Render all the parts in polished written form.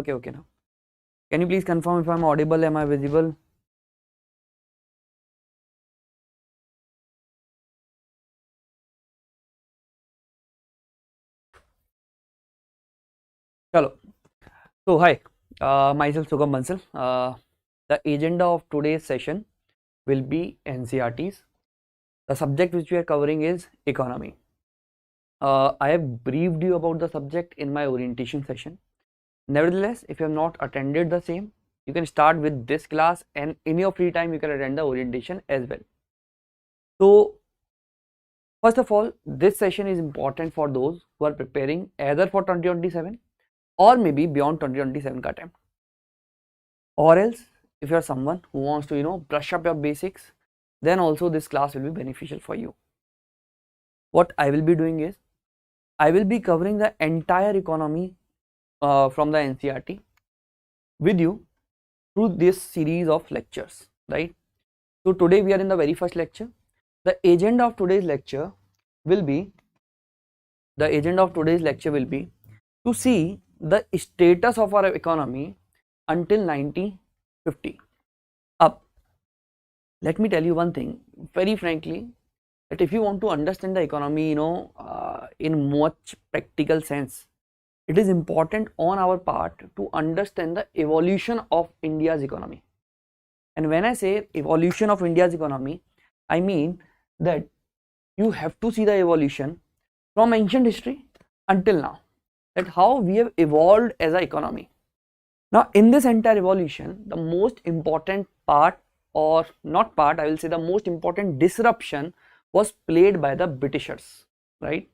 Okay now. Can you please confirm if I'm audible? Am I visible? Chalo. So hi, myself Sugam Bansal. The agenda of today's session will be NCERTs. The subject which we are covering is economy. I have briefed you about the subject in my orientation session. Nevertheless, if you have not attended the same, you can start with this class, and in your free time you can attend the orientation as well. So first of all, this session is important for those who are preparing either for 2027 or maybe beyond 2027 ka time, or else if you are someone who wants to brush up your basics, then also this class will be beneficial for you. What I will be doing is I will be covering the entire economy from the NCERT with you through this series of lectures, right? So today we are in the very first lecture. The agenda of today's lecture will be to see the status of our economy until 1950 up. Let me tell you one thing very frankly, that if you want to understand the economy in much practical sense, it is important on our part to understand the evolution of India's economy. And when I say evolution of India's economy, I mean that you have to see the evolution from ancient history until now, that how we have evolved as an economy. Now in this entire evolution, the most important part, or not part, I will say the most important disruption was played by the Britishers, right?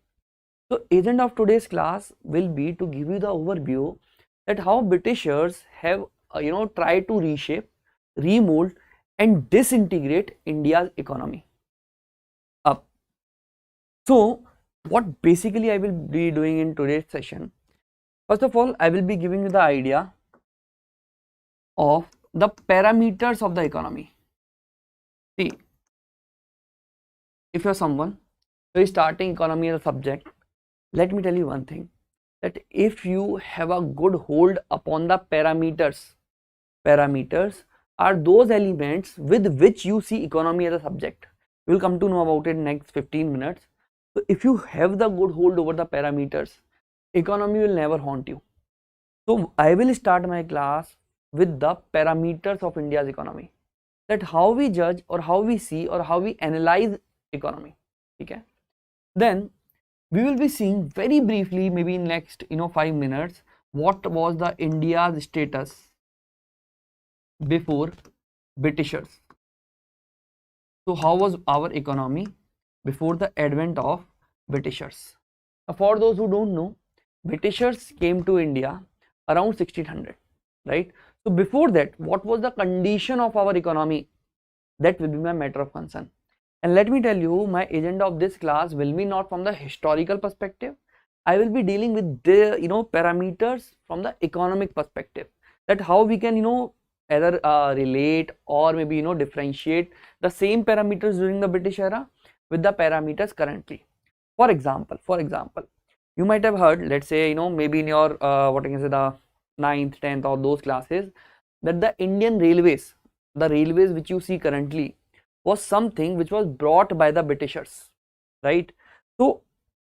So agenda of today's class will be to give you the overview that how Britishers have tried to reshape, remold and disintegrate India's economy up. So what basically I will be doing in today's session, first of all I will be giving you the idea of the parameters of the economy. See, if you are someone who is starting economy as a subject, let me tell you one thing, that if you have a good hold upon the parameters are those elements with which you see economy as a subject. You will come to know about it in next 15 minutes. So if you have the good hold over the parameters, economy will never haunt you. So I will start my class with the parameters of India's economy, that how we judge or how we see or how we analyze economy. Okay, then we will be seeing very briefly, maybe in next 5 minutes, what was the India's status before Britishers. So how was our economy before the advent of Britishers? For those who don't know, Britishers came to India around 1600, right? So before that, what was the condition of our economy? That will be my matter of concern. And let me tell you, my agenda of this class will be not from the historical perspective. I will be dealing with the parameters from the economic perspective, that how we can either relate or maybe differentiate the same parameters during the British era with the parameters currently. For example, you might have heard, let's say maybe in your what I can say, the 9th, 10th or those classes, that the Indian railways, the railways which you see currently, was something which was brought by the Britishers, right? So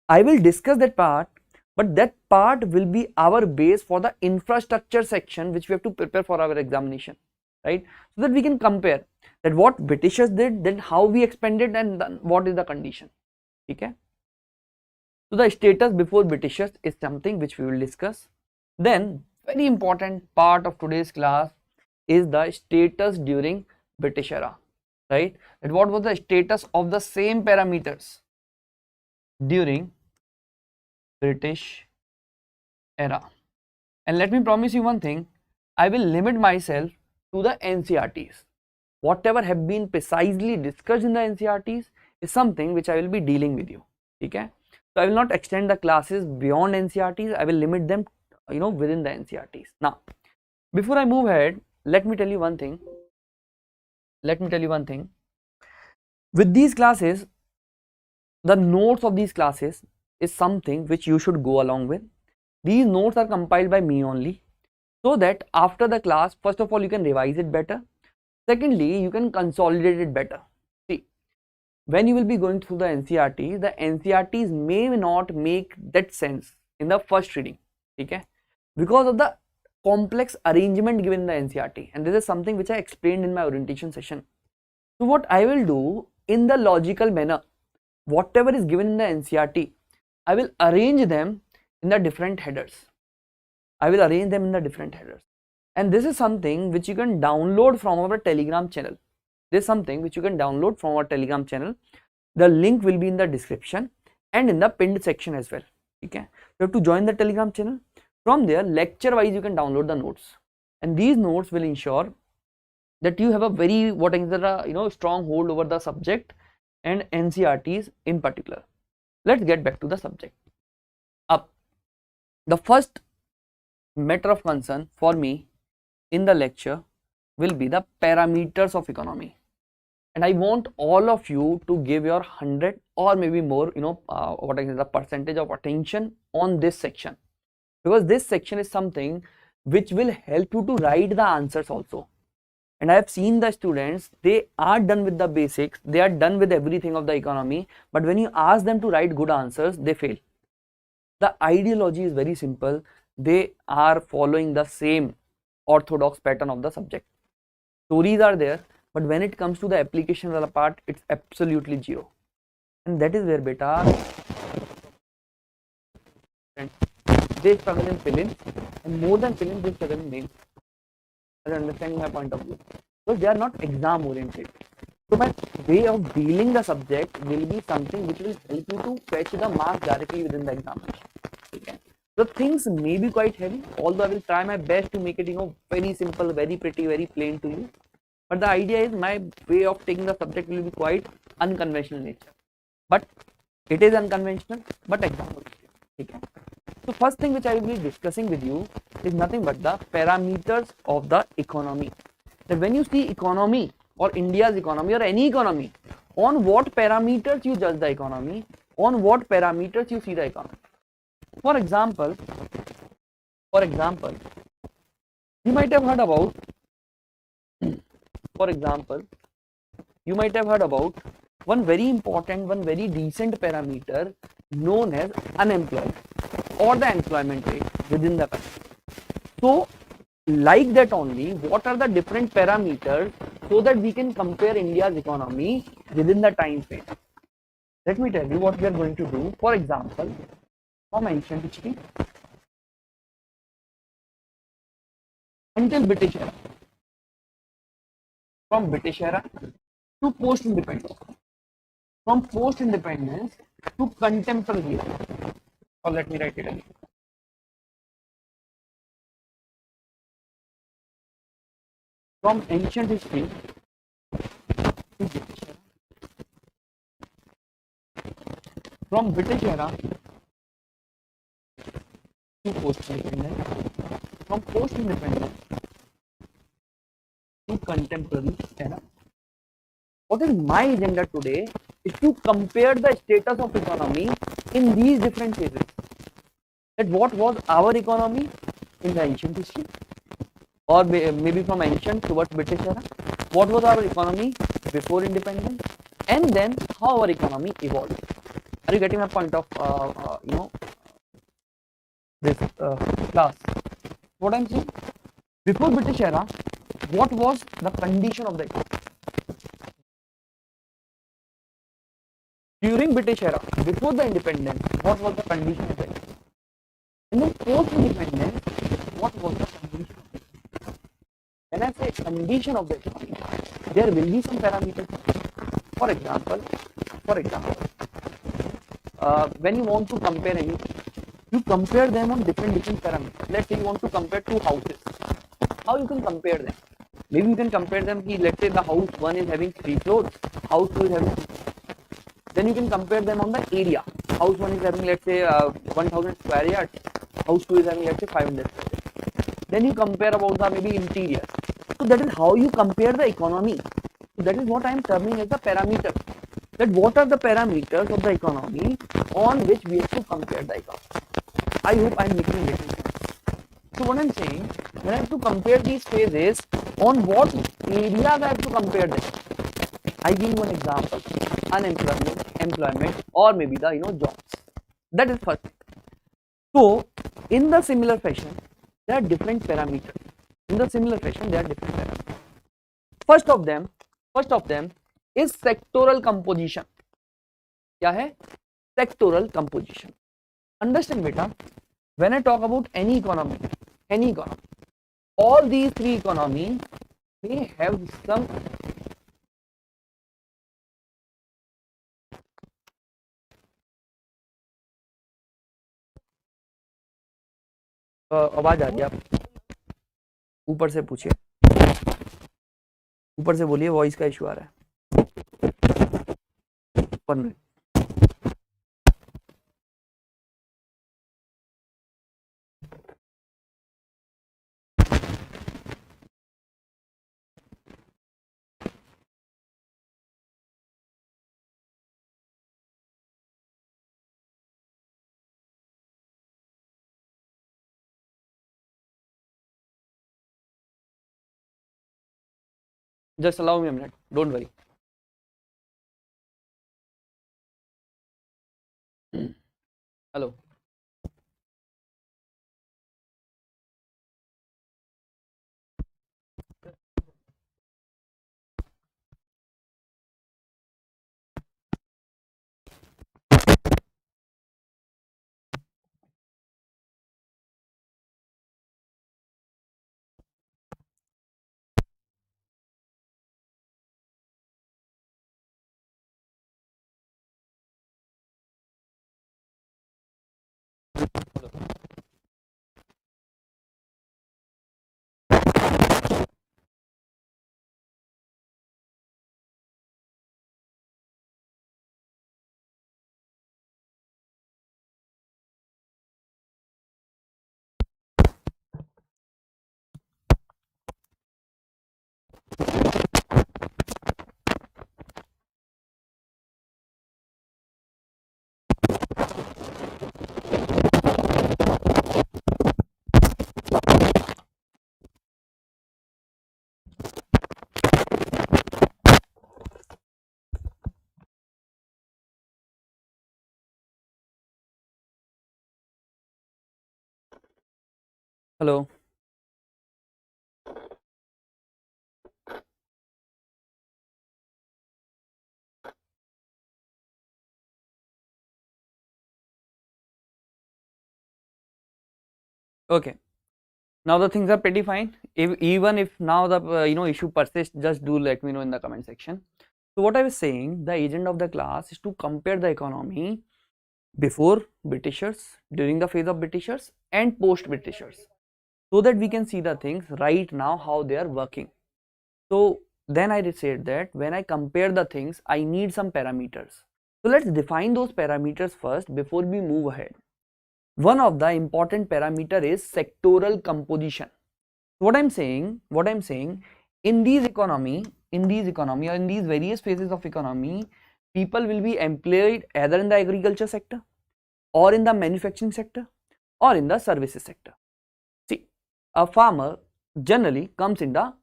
I will discuss that part, but that part will be our base for the infrastructure section which we have to prepare for our examination, right? So that we can compare that what Britishers did, then how we expanded, and then what is the condition. Okay, so the status before Britishers is something which we will discuss. Then very important part of today's class is the status during British era, right? And what was the status of the same parameters during British era? And let me promise you one thing, I will limit myself to the NCERTs. Whatever have been precisely discussed in the NCERTs is something which I will be dealing with you. Okay, so I will not extend the classes beyond NCERTs. I will limit them within the NCERTs. Now before I move ahead, let me tell you one thing. With these classes, the notes of these classes is something which you should go along with. These notes are compiled by me only. so that after the class, first of all, you can revise it better. Secondly, you can consolidate it better. See, when you will be going through the NCERTs may not make that sense in the first reading, okay? Because of the complex arrangement given in the NCERT, and this is something which I explained in my orientation session. So what I will do in the logical manner, whatever is given in the NCERT, I will arrange them in the different headers. And this is something which you can download from our Telegram channel. The link will be in the description and in the pinned section as well. Okay, you have to join the Telegram channel. From there, lecture wise, you can download the notes, and these notes will ensure that you have a very strong hold over the subject and NCERTs in particular. Let's get back to the subject. Up, the first matter of concern for me in the lecture will be the parameters of economy, and I want all of you to give your 100 or maybe more the percentage of attention on this section, because this section is something which will help you to write the answers also. And I have seen the students, they are done with the basics, they are done with everything of the economy, but when you ask them to write good answers, they fail. The ideology is very simple. They are following the same orthodox pattern of the subject. Stories are there, but when it comes to the application part, it's absolutely zero. And that is where beta they struggle in prelims, and more than prelims, they struggle in mains. As understanding my point of view, because they are not exam oriented. So my way of dealing the subject will be something which will help you to fetch the marks directly within the examination. Okay. So things may be quite heavy, although I will try my best to make it very simple, very pretty, very plain to you. But the idea is my way of taking the subject will be quite unconventional nature. But it is unconventional, but exam oriented. Okay. So first thing which I will be discussing with you is nothing but the parameters of the economy. That when you see economy or India's economy or any economy, on what parameters you judge the economy, on what parameters you see the economy. For example, you might have heard about one very important, one very decent parameter known as unemployment or the employment rate within the country. So like that only, what are the different parameters so that we can compare India's economy within the time frame? Let me tell you what we are going to do. For example, from ancient history until British era, from British era to post-independence, from post-independence to contemporary era. Or let me write it again. From ancient history to British era, from British era to post-independence, from post-independence to contemporary era. What is my agenda today is to compare the status of economy in these different phases. That what was our economy in the ancient history, or maybe from ancient towards British era, what was our economy before independence, and then how our economy evolved. Are you getting my point of this class? What I'm saying, before British era, what was the condition of the economy? During British era, before the independence, what was the condition of the economy? And then post-independence, what was the condition of the economy? When I say condition of the economy, there will be some parameters. For example, when you want to compare anything, you compare them on different parameters. Let's say you want to compare two houses. How you can compare them? Maybe you can compare them. Let's say the house 1 is having 3 floors, house 2 is having 2 floors. Then you can compare them on the area. House 1 is having, let's say, 1000 square yards. House 2 is having, let's say, 500 square yards. Then you compare about the maybe interior. So that is how you compare the economy. So that is what I am terming as the parameter. That what are the parameters of the economy on which we have to compare the economy. I hope I am making it sense. So what I'm saying, when I have to compare these phases, on what areas I have to compare them? I give you an example: unemployment, employment, or maybe the jobs. That is first thing. So in the similar fashion, there are different parameters. First of them is sectoral composition. क्या है? Sectoral composition. Understand, beta? When I talk about any economy, all these three economies may have some आवाज आ रही है? आप ऊपर से पूछिए, ऊपर से बोलिए, वॉइस का इशू आ रहा है. 1 minute. Just allow me a minute. Don't worry. Hello. Hello. Okay. Now the things are pretty fine. Even if now the issue persists, just do let me know in the comment section. So what I was saying, the agent of the class is to compare the economy before Britishers, during the phase of Britishers, and post Britishers, so that we can see the things right now how they are working. So then I said that when I compare the things, I need some parameters. So let's define those parameters first before we move ahead. One of the important parameter is sectoral composition. What I'm saying, in these economy or in these various phases of economy, people will be employed either in the agriculture sector, or in the manufacturing sector, or in the services sector. See, a farmer generally comes in the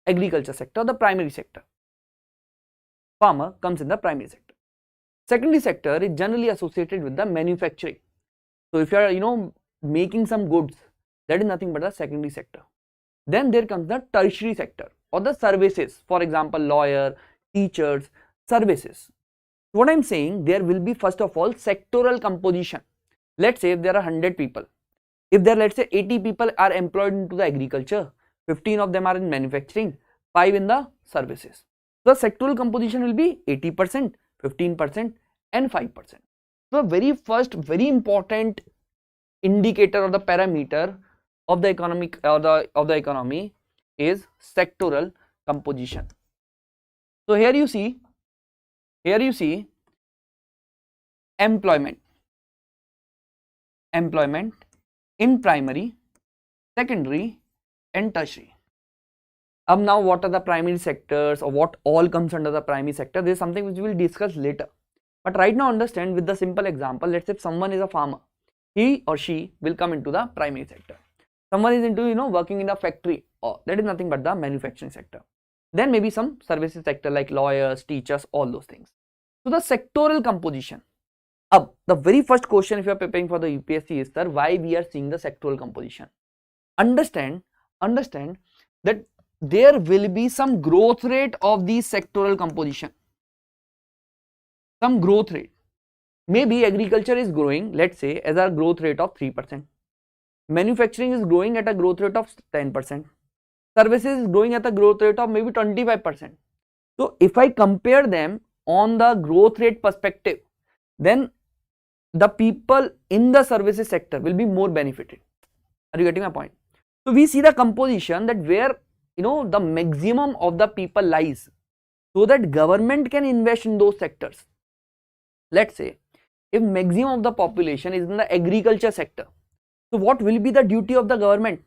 agriculture sector, the primary sector. Farmer comes in the primary sector. Secondary sector is generally associated with the manufacturing. So if you are making some goods, that is nothing but the secondary sector. Then there comes the tertiary sector or the services, for example lawyer, teachers, services. What I'm saying, there will be first of all sectoral composition. Let's say if there are 100 people, if there, let's say 80 people are employed into the agriculture, 15 of them are in manufacturing, 5 in the services. The sectoral composition will be 80%, 15% and 5%. So very first, very important indicator or the parameter of the economic of the economy is sectoral composition. So here you see employment in primary, secondary and tertiary. Now what are the primary sectors, or what all comes under the primary sector? This is something which we will discuss later, but right now understand with the simple example. Let's say if someone is a farmer, he or she will come into the primary sector. someone is into working in a factory, that is nothing but the manufacturing sector. Then maybe some services sector like lawyers, teachers, all those things. So the sectoral composition. The very first question if you are preparing for the UPSC is, sir, why we are seeing the sectoral composition? Understand that there will be some growth rate of the sectoral composition. Some growth rate. Maybe agriculture is growing, let's say, as a growth rate of 3%. Manufacturing is growing at a growth rate of 10%. Services is growing at a growth rate of maybe 25%. So if I compare them on the growth rate perspective, then the people in the services sector will be more benefited. Are you getting my point? So we see the composition that where the maximum of the people lies, so that government can invest in those sectors. Let's say if maximum of the population is in the agriculture sector, so what will be the duty of the government?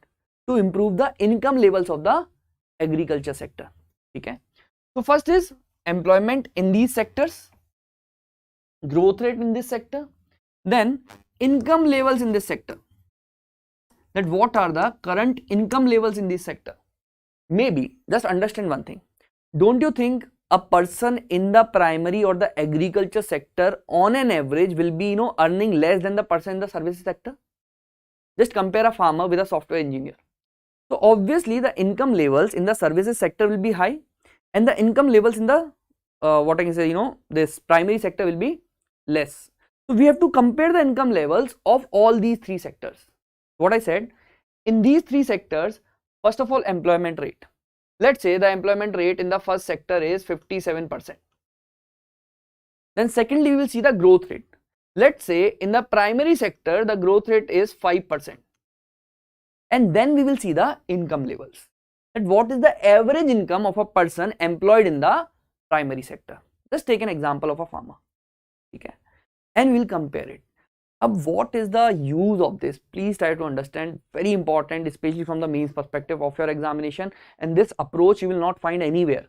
To improve the income levels of the agriculture sector. Okay. So first is employment in these sectors, growth rate in this sector, then income levels in this sector. That what are the current income levels in this sector? Maybe just understand one thing. Don't you think a person in the primary or the agriculture sector on an average will be earning less than the person in the services sector? Just compare a farmer with a software engineer. So obviously the income levels in the services sector will be high, and the income levels in the this primary sector will be less. So we have to compare the income levels of all these three sectors. What I said, in these three sectors, first of all, employment rate. Let's say the employment rate in the first sector is 57%. Then secondly, we will see the growth rate. Let's say in the primary sector, the growth rate is 5%. And then we will see the income levels. That what is the average income of a person employed in the primary sector. Just take an example of a farmer. Okay. And we'll compare it. What is the use of this? Please try to understand. Very important, especially from the mains perspective of your examination. And this approach you will not find anywhere.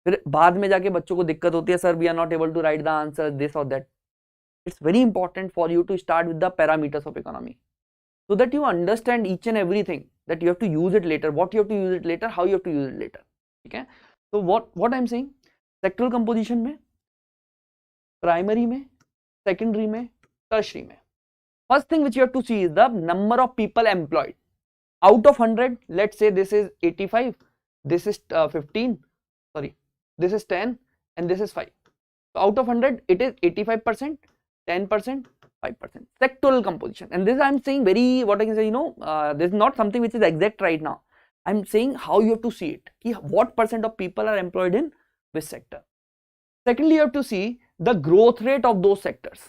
फिर बाद में जाके बच्चों को दिक्कत होती है, sir, we are not able to write the answer, this or that. It's very important for you to start with the parameters of economy, so that you understand each and everything, that you have to use it later, what you have to use it later, how you have to use it later. Okay. So what I'm saying, sectoral composition में, primary में, secondary में, tertiary में. First thing which you have to see is the number of people employed. Out of 100, let's say this is 85, this is 15, sorry, this is 10, and this is 5. So out of 100, it is 85%, 10%, 5%. Sectoral composition. And this I'm saying very, what I can say, this is not something which is exact right now. I'm saying how you have to see it. What percent of people are employed in which sector. Secondly, you have to see the growth rate of those sectors.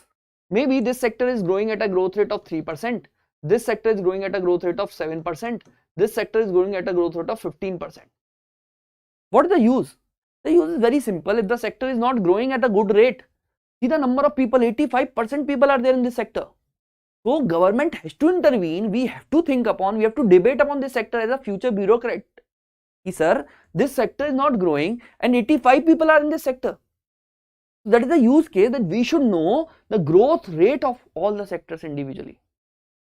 Maybe this sector is growing at a growth rate of 3%. This sector is growing at a growth rate of 7%. This sector is growing at a growth rate of 15%. What is the use? The use is very simple. If the sector is not growing at a good rate, see the number of people, 85% people are there in this sector. So government has to intervene. We have to think upon, we have to debate upon this sector as a future bureaucrat. Sir, this sector is not growing and 85 people are in this sector. That is the use case, that we should know the growth rate of all the sectors individually.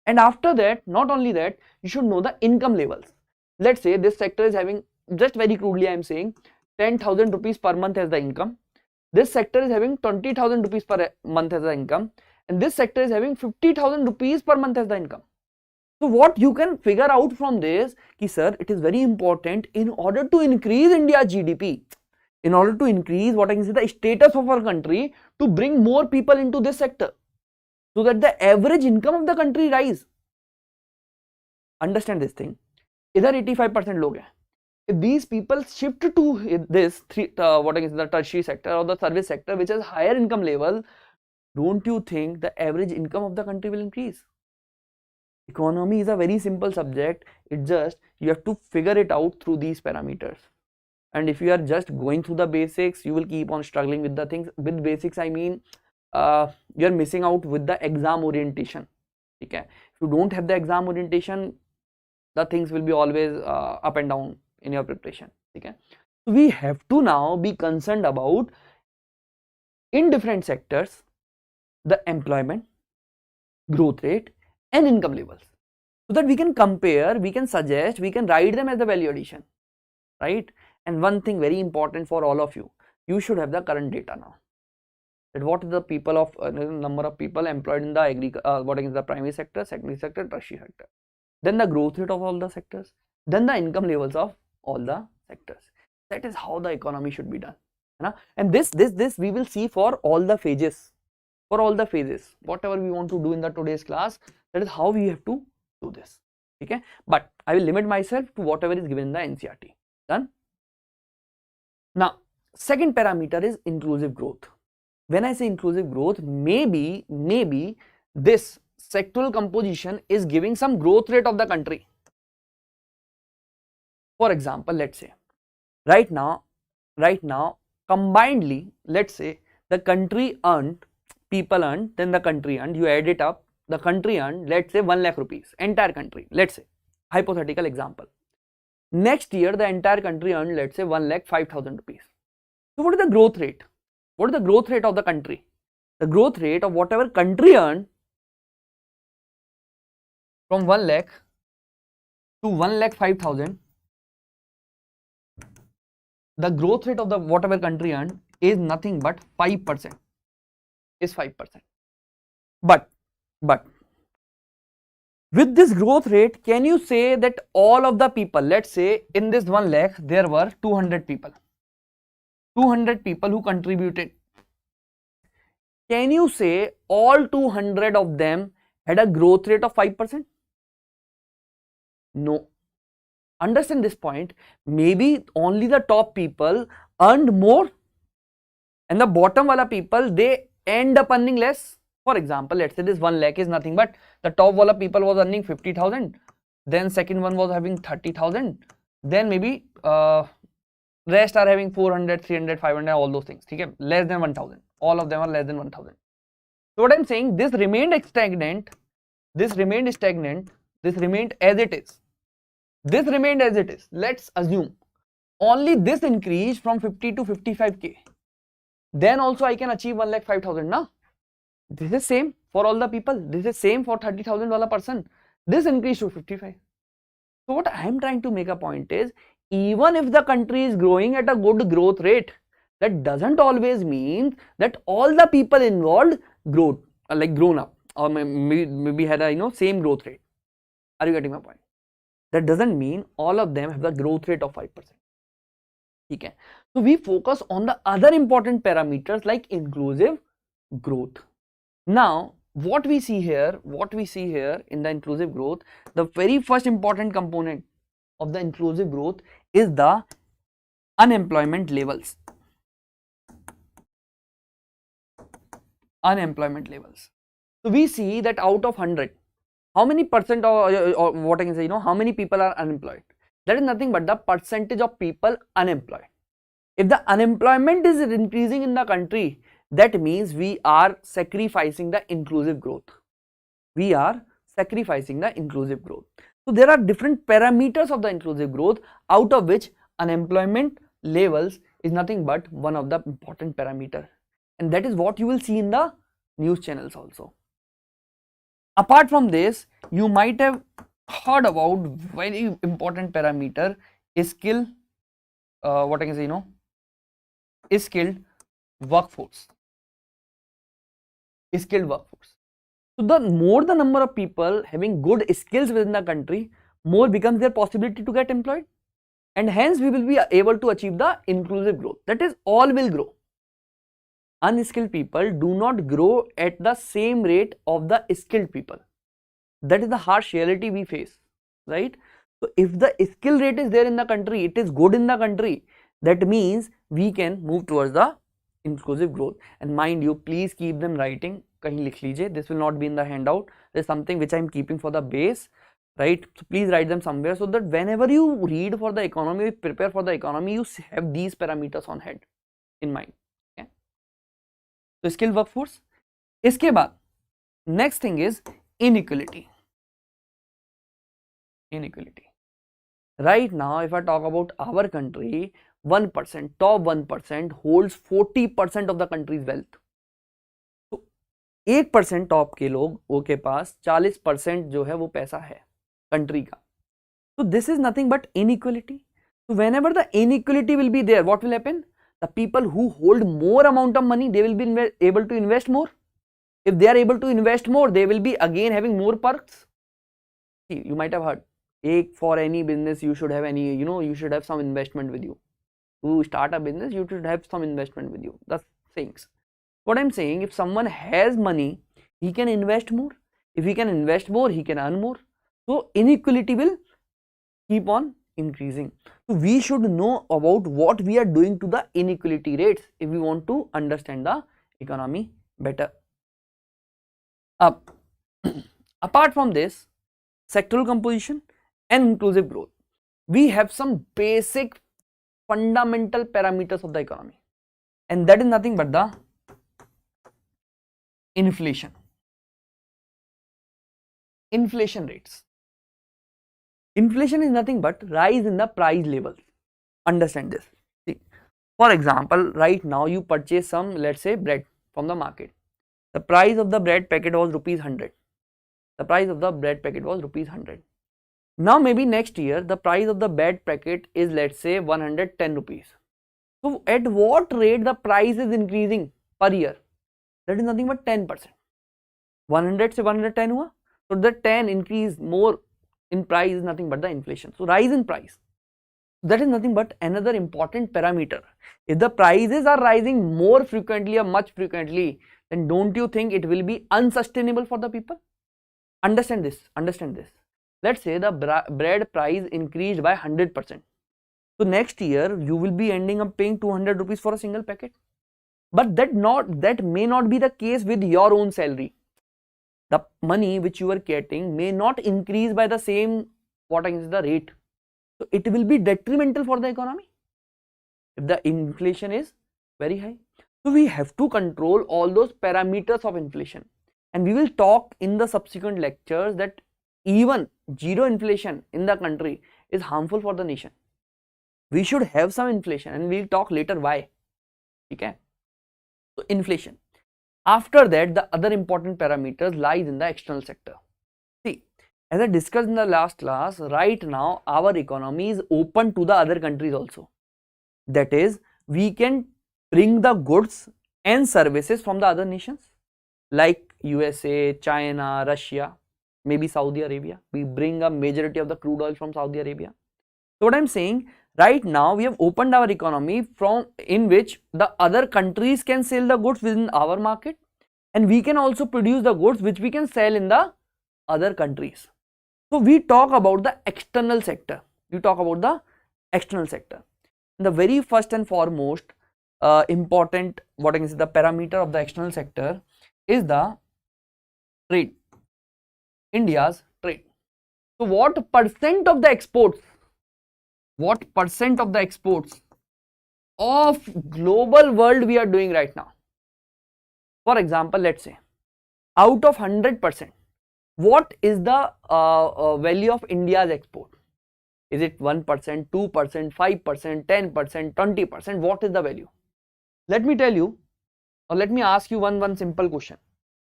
And after that, not only that, you should know the income levels. Let's say this sector is having, just very crudely I am saying, 10,000 rupees per month as the income. This sector is having 20,000 rupees per month as the income. And this sector is having 50,000 rupees per month as the income. So what you can figure out from this, sir, it is very important in order to increase India's GDP. In order to increase what I can say the status of our country, to bring more people into this sector, so that the average income of the country rise. Understand this thing. Idhar 85% log hai. If these people shift to this what I can say the tertiary sector or the service sector, which has higher income level, don't you think the average income of the country will increase? Economy is a very simple subject. It just you have to figure it out through these parameters. And if you are just going through the basics, you will keep on struggling with the things. With basics, I mean, you are missing out with the exam orientation. Okay? If you don't have the exam orientation, the things will be always up and down in your preparation. Okay? So we have to now be concerned about, in different sectors, the employment, growth rate, and income levels. so that we can compare, we can suggest, we can write them as the value addition, right? And one thing very important for all of you, you should have the current data now. That what is the people of number of people employed in the what is the primary sector, secondary sector, tertiary sector, then the growth rate of all the sectors, then the income levels of all the sectors. That is how the economy should be done, and this we will see for all the phases, whatever we want to do in the today's class, that is how we have to do this. Okay, but I will limit myself to whatever is given in the NCERT. Done. Now second parameter is inclusive growth. When I say inclusive growth, maybe this sectoral composition is giving some growth rate of the country. For example, let's say right now combinedly, let's say the country earned, people earned, then the country earned, you add it up, the country earned, let's say 1 lakh rupees, entire country, let's say, hypothetical example. Next year the entire country earned, let's say 1,05,000 rupees. So what is the growth rate? What is the growth rate of the country? The growth rate of whatever country earned from 1 lakh to 1,05,000, the growth rate of the whatever country earned is nothing but 5%, is 5%. But with this growth rate, can you say that all of the people, let's say in this 1 lakh there were 200 people who contributed, can you say all 200 of them had a growth rate of 5%? No. Understand this point. Maybe only the top people earned more and the bottom wala people, they end up earning less. For example, let's say this 1 lakh is nothing but the top wala people was earning 50,000, then second one was having 30,000, then maybe rest are having 400, 300, 500, all those things. Okay? Less than 1,000. All of them are less than 1,000. So what I'm saying, this remained stagnant, this remained as it is. This remained as it is. Let's assume only this increased from 50 to 55k. Then also I can achieve 1,05,000 now. This is same for all the people. This is same for 30,000 wala person. This increased to 55. So what I am trying to make a point is, even if the country is growing at a good growth rate, that doesn't always mean that all the people involved grown up or maybe had a same growth rate. Are you getting my point? That doesn't mean all of them have the growth rate of 5%. Okay. So we focus on the other important parameters like inclusive growth. Now what we see here in the inclusive growth, the very first important component of the inclusive growth is the unemployment levels. So we see that out of 100, how many percent or what I can say, how many people are unemployed? That is nothing but the percentage of people unemployed. If the unemployment is increasing in the country, that means we are sacrificing the inclusive growth. So there are different parameters of the inclusive growth, out of which unemployment levels is nothing but one of the important parameter, and that is what you will see in the news channels also. Apart from this, you might have heard about very important parameter is skilled workforce. So the more the number of people having good skills within the country, more becomes their possibility to get employed, and hence we will be able to achieve the inclusive growth. That is, all will grow. Unskilled people do not grow at the same rate of the skilled people. That is the harsh reality we face, right? So if the skill rate is there in the country, it is good in the country, that means we can move towards the inclusive growth. And mind you, please keep them writing. Kahin likh lijiye. This will not be in the handout. There is something which I am keeping for the base, right? So please write them somewhere so that whenever you read for the economy, prepare for the economy, you have these parameters on head in mind. Okay? So skilled workforce. Iske baad next thing is inequality. Right now, if I talk about our country, 1%, top 1% holds 40% of the country's wealth. तो 1% top के लोगों के पास 40% जो है वो पैसा है. country का. So this is nothing but inequality. So whenever the inequality will be there, what will happen? The people who hold more amount of money, they will be able to invest more. If they are able to invest more, they will be again having more perks. See, you might have heard, for any business you should have you should have some investment with you. To start a business, you should have some investment with you. That's things. What I'm saying, if someone has money, he can invest more. If he can invest more, he can earn more. So inequality will keep on increasing. So we should know about what we are doing to the inequality rates if we want to understand the economy better. Apart from this, sectoral composition and inclusive growth, we have some basic fundamental parameters of the economy, and that is nothing but the inflation rates. Inflation is nothing but rise in the price levels. Understand this. See, for example, right now you purchase some, let's say, bread from the market. The price of the bread packet was rupees 100. The price of the bread packet was rupees 100. Now maybe next year the price of the bread packet is, let's say, 110 rupees. So at what rate the price is increasing per year? That is nothing but 10%. 100 se 110 hua. So the 10 increase more in price is nothing but the inflation. So rise in price. That is nothing but another important parameter. If the prices are rising more frequently or much frequently, then don't you think it will be unsustainable for the people? Understand this. Let's say the bread price increased by 100%. So next year you will be ending up paying 200 rupees for a single packet. But that may not be the case with your own salary. The money which you are getting may not increase by the same the rate. So it will be detrimental for the economy if the inflation is very high. So we have to control all those parameters of inflation, and we will talk in the subsequent lectures that even zero inflation in the country is harmful for the nation. We should have some inflation, and we'll talk later why. Okay? So inflation. After that, the other important parameters lies in the external sector. See, as I discussed in the last class, right now our economy is open to the other countries also. That is, we can bring the goods and services from the other nations like USA, China, Russia, maybe Saudi Arabia. We bring a majority of the crude oil from Saudi Arabia. So what I'm saying, right now we have opened our economy in which the other countries can sell the goods within our market, and we can also produce the goods which we can sell in the other countries. So we talk about the external sector. The very first and foremost important the parameter of the external sector is the trade. India's trade. So what percent of the exports of global world we are doing right now? For example, let's say out of 100%, what is the value of India's export? Is it 1%, 2%, 5%, 10%, 20%? What is the value? Let me tell you, or let me ask you one simple question.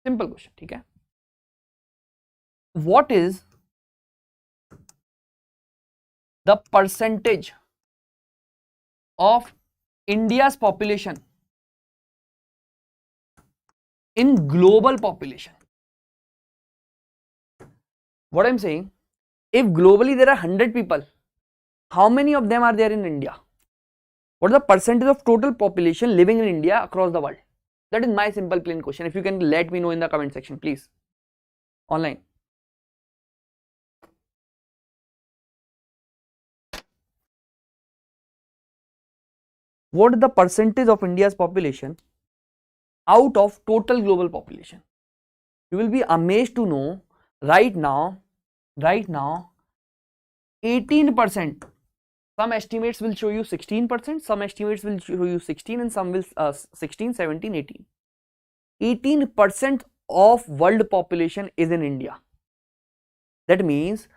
Okay? What is the percentage of India's population in global population? What I'm saying, if globally there are 100 people, how many of them are there in India? What is the percentage of total population living in India across the world? That is my simple plain question. If you can let me know in the comment section, please. Online. What is the percentage of India's population out of total global population? You will be amazed to know right now 18%. Some estimates will show you 16%, some estimates will show you 16, and some will 16, 17, 18. 18% of world population is in India. That means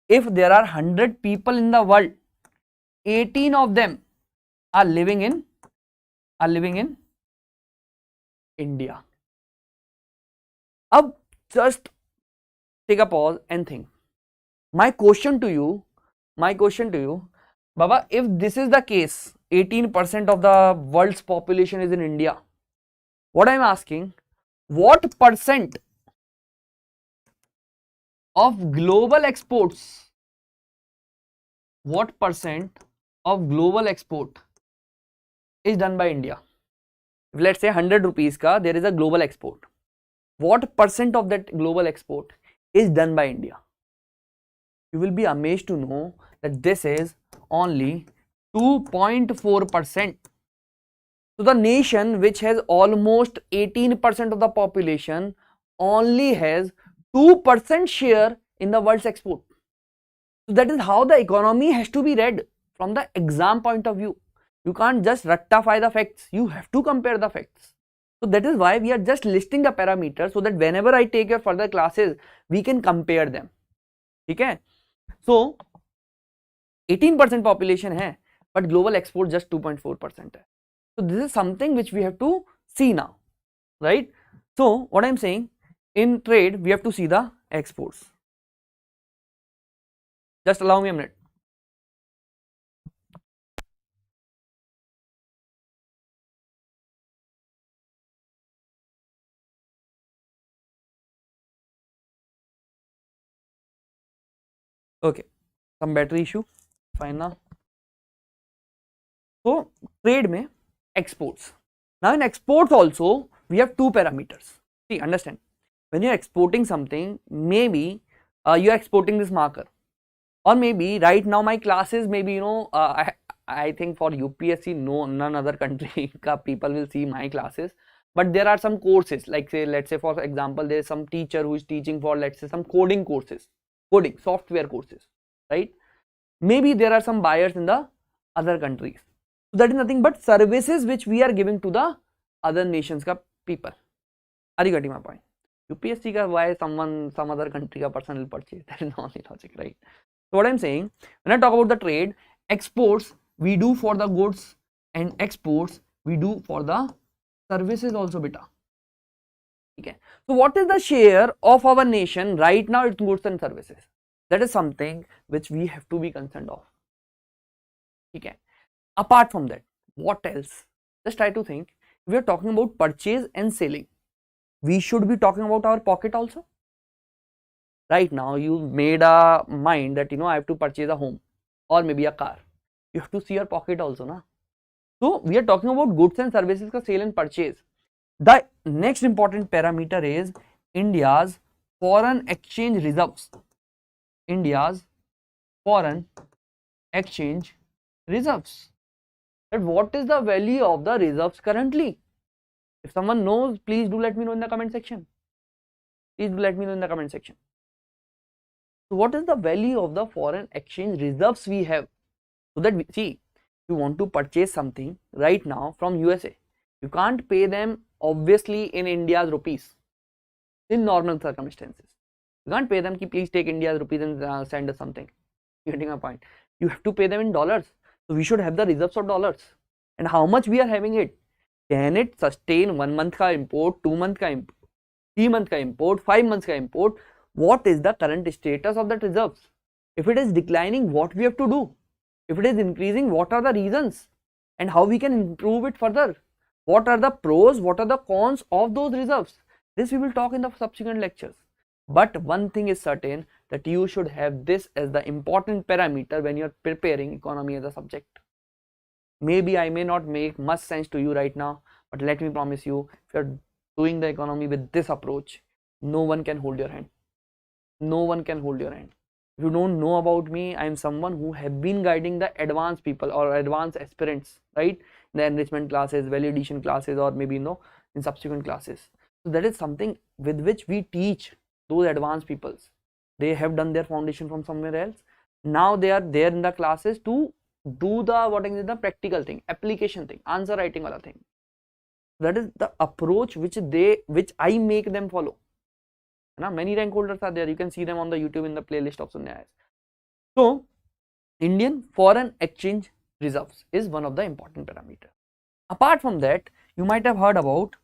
if there are 100 people in the world, 18 of them are living in India. Now just take a pause and think. My question to you, Baba, if this is the case, 18% of the world's population is in India. What I'm asking, what percent of global exports, what percent of global export is done by India? If let's say 100 rupees ka, there is a global export. What percent of that global export is done by India? You will be amazed to know that this is only 2.4%. So the nation which has almost 18% of the population only has 2% share in the world's export. So that is how the economy has to be read from the exam point of view. You can't just rectify the facts, you have to compare the facts. So that is why we are just listing the parameters so that whenever I take your further classes, we can compare them. Okay? So 18% population hai, but global export just 2.4% hai. So this is something which we have to see now, right? So what I'm saying, in trade we have to see the exports. Just allow me a minute. Okay, some battery issue, fine now. So trade mein exports. Now in exports also we have two parameters. See, understand, when you're exporting something, maybe you're exporting this marker, or maybe right now my classes, maybe I think for UPSC none other country ka people will see my classes, but there are some courses, like say, let's say for example, there is some teacher who is teaching for, let's say, some coding courses, coding software courses, right? Maybe there are some buyers in the other countries. So that is nothing but services which we are giving to the other nations ka people. Are you getting my point? UPSC ka why some other country ka person will purchase? That is not the logic, right? So what I'm saying, when I talk about the trade, exports we do for the goods and exports we do for the services also, beta. Okay. So what is the share of our nation right now in goods and services? That is something which we have to be concerned of. Okay. Apart from that, what else? Just try to think. We are talking about purchase and selling. We should be talking about our pocket also. Right now you made a mind that I have to purchase a home or maybe a car. You have to see your pocket also, na? So we are talking about goods and services ka sale and purchase. The next important parameter is India's foreign exchange reserves. India's foreign exchange reserves. And what is the value of the reserves currently? If someone knows, please do let me know in the comment section. Please do let me know in the comment section. So what is the value of the foreign exchange reserves we have? So that we see, if you want to purchase something right now from USA, you can't pay them obviously in India's rupees in normal circumstances. You can't pay them ki please take India's rupees and send us something. You're getting my point. You have to pay them in dollars. So we should have the reserves of dollars. And how much we are having it? Can it sustain 1 month ka import, 2 month ka import, 3 month ka import, 5 months ka import? What is the current status of that reserves? If it is declining, what we have to do? If it is increasing, what are the reasons and how we can improve it further? What are the pros, what are the cons of those reserves? This we will talk in the subsequent lectures. But one thing is certain, that you should have this as the important parameter when you are preparing economy as a subject. Maybe I may not make much sense to you right now, but let me promise you, if you are doing the economy with this approach, no one can hold your hand. No one can hold your hand. If you don't know about me, I am someone who have been guiding the advanced people or advanced aspirants, right? In the enrichment classes, value addition classes, or maybe in subsequent classes. So that is something with which we teach those advanced peoples. They have done their foundation from somewhere else. Now they are there in the classes to do the practical thing, application thing, answer writing wala thing. That is the approach which I make them follow. Many rank holders are there. You can see them on the YouTube in the playlist of Sunya. So Indian foreign exchange reserves is one of the important parameters. Apart from that, you might have heard about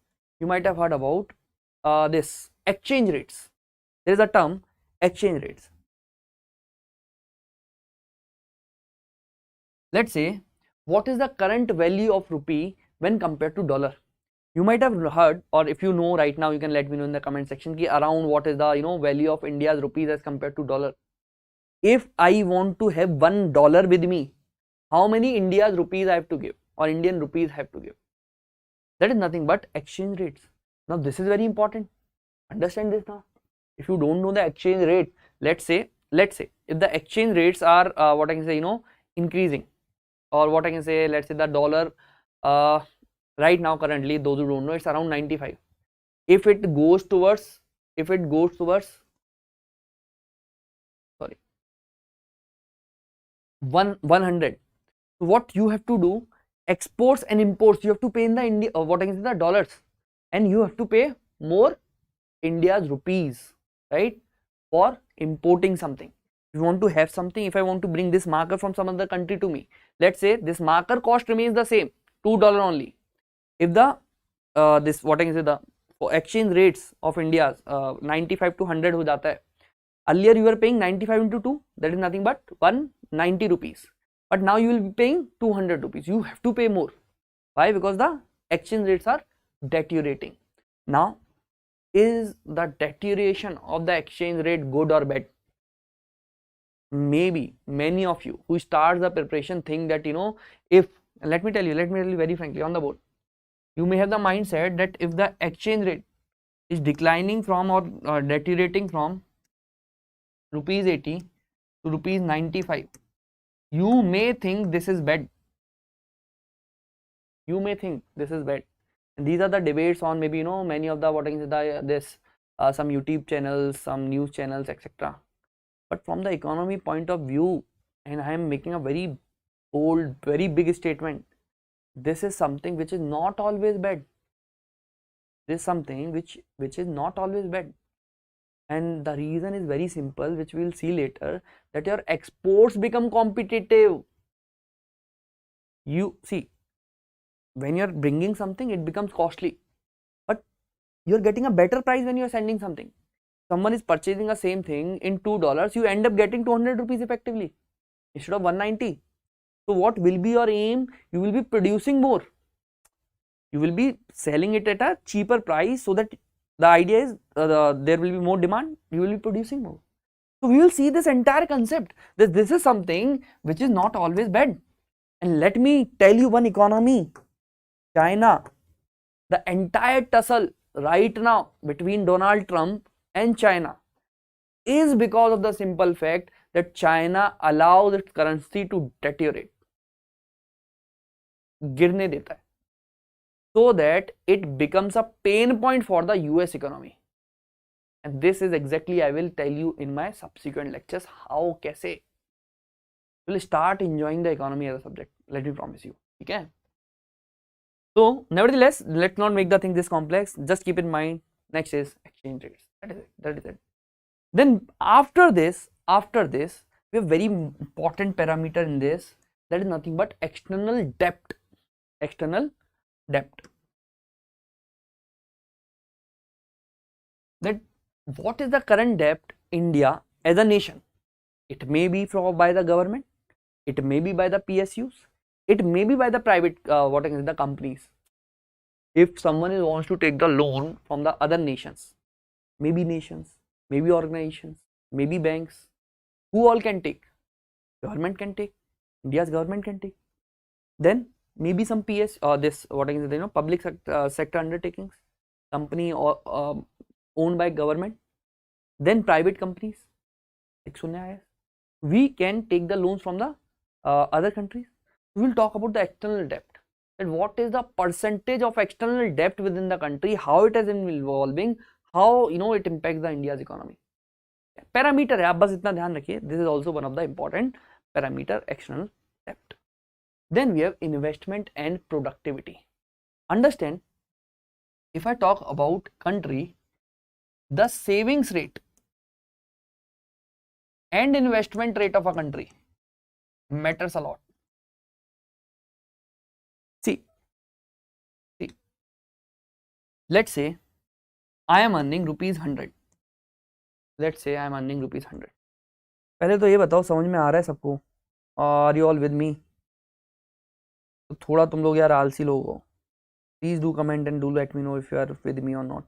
this exchange rates. There is a term exchange rates. Let's say, what is the current value of rupee when compared to dollar? You might have heard, or if you know right now, you can let me know in the comment section ki around what is the value of India's rupees as compared to dollar. If I want to have $1 with me, how many India's rupees I have to give, or Indian rupees have to give? That is nothing but exchange rates. Now this is very important. Understand this now. If you don't know the exchange rate, let's say if the exchange rates are what I can say, increasing, or what I can say, let's say the dollar right now currently, those who don't know, it's around 95. If it goes towards sorry 100, so what you have to do, exports and imports, you have to pay in the India what I can say, the dollars, and you have to pay more India's rupees, right, for importing something. If you want to have something, if I want to bring this marker from some other country to me, let's say this marker cost remains the same, $2 only. If the this what I can say, the exchange rates of India's 95 to 100 हो जाता है. Earlier you were paying 95 into 2, that is nothing but 190 rupees. But now you will be paying 200 rupees. You have to pay more. Why? Because the exchange rates are deteriorating. Now, is the deterioration of the exchange rate good or bad? Maybe many of you who start the preparation think that if, let me tell you very frankly on the board, you may have the mindset that if the exchange rate is declining from or deteriorating from rupees 80 to rupees 95, you may think this is bad. You may think this is bad. And these are the debates on maybe many of the what I can say, this some YouTube channels, some news channels, etc. But from the economy point of view, and I am making a very bold, very big statement, this is something which is not always bad. This is something which is not always bad. And the reason is very simple, which we will see later, that your exports become competitive. You see, when you're bringing something, it becomes costly, but you're getting a better price when you're sending something. Someone is purchasing the same thing in $2, you end up getting 200 rupees effectively instead of 190. So what will be your aim? You will be producing more. You will be selling it at a cheaper price, so that the idea is there will be more demand, you will be producing more. So we will see this entire concept, that this is something which is not always bad. And let me tell you one economy, China. The entire tussle right now between Donald Trump and China is because of the simple fact that China allows its currency to deteriorate, गिरने देता है, so that it becomes a pain point for the US economy. And this is exactly I will tell you in my subsequent lectures how कैसे will start enjoying the economy as a subject. Let me promise you. Okay. So nevertheless, let's not make the thing this complex. Just keep in mind. Next is exchange rates. That is it. Then after this, we have very important parameter in this. That is nothing but external debt. External debt. That what is the current debt India as a nation? It may be by the government, it may be by the PSUs, it may be by the private what I can say, the companies. If someone wants to take the loan from the other nations, maybe organizations, maybe banks, who all can take? Government can take, India's government can take. Then maybe some PS or this what I can say, public sector undertakings, company or owned by government. Then private companies like Sunya, we can take the loans from the other countries. We will talk about the external debt, and what is the percentage of external debt within the country, how it is evolving, how it impacts the India's economy. Parameter है, आप बस इतना ध्यान रखिए. This is also one of the important parameter, external debt. Then we have investment and productivity. Understand, if I talk about country, the savings rate and investment rate of a country matters a lot. See, let's say I am earning rupees 100. Let's say I am earning rupees 100. पहले तो ये बताओ समझ में आ रहा है सबको? Are you all with me? तो थोड़ा तुम लोग यार आलसी लोग हो. Please do comment and do let me know if you are with me or not.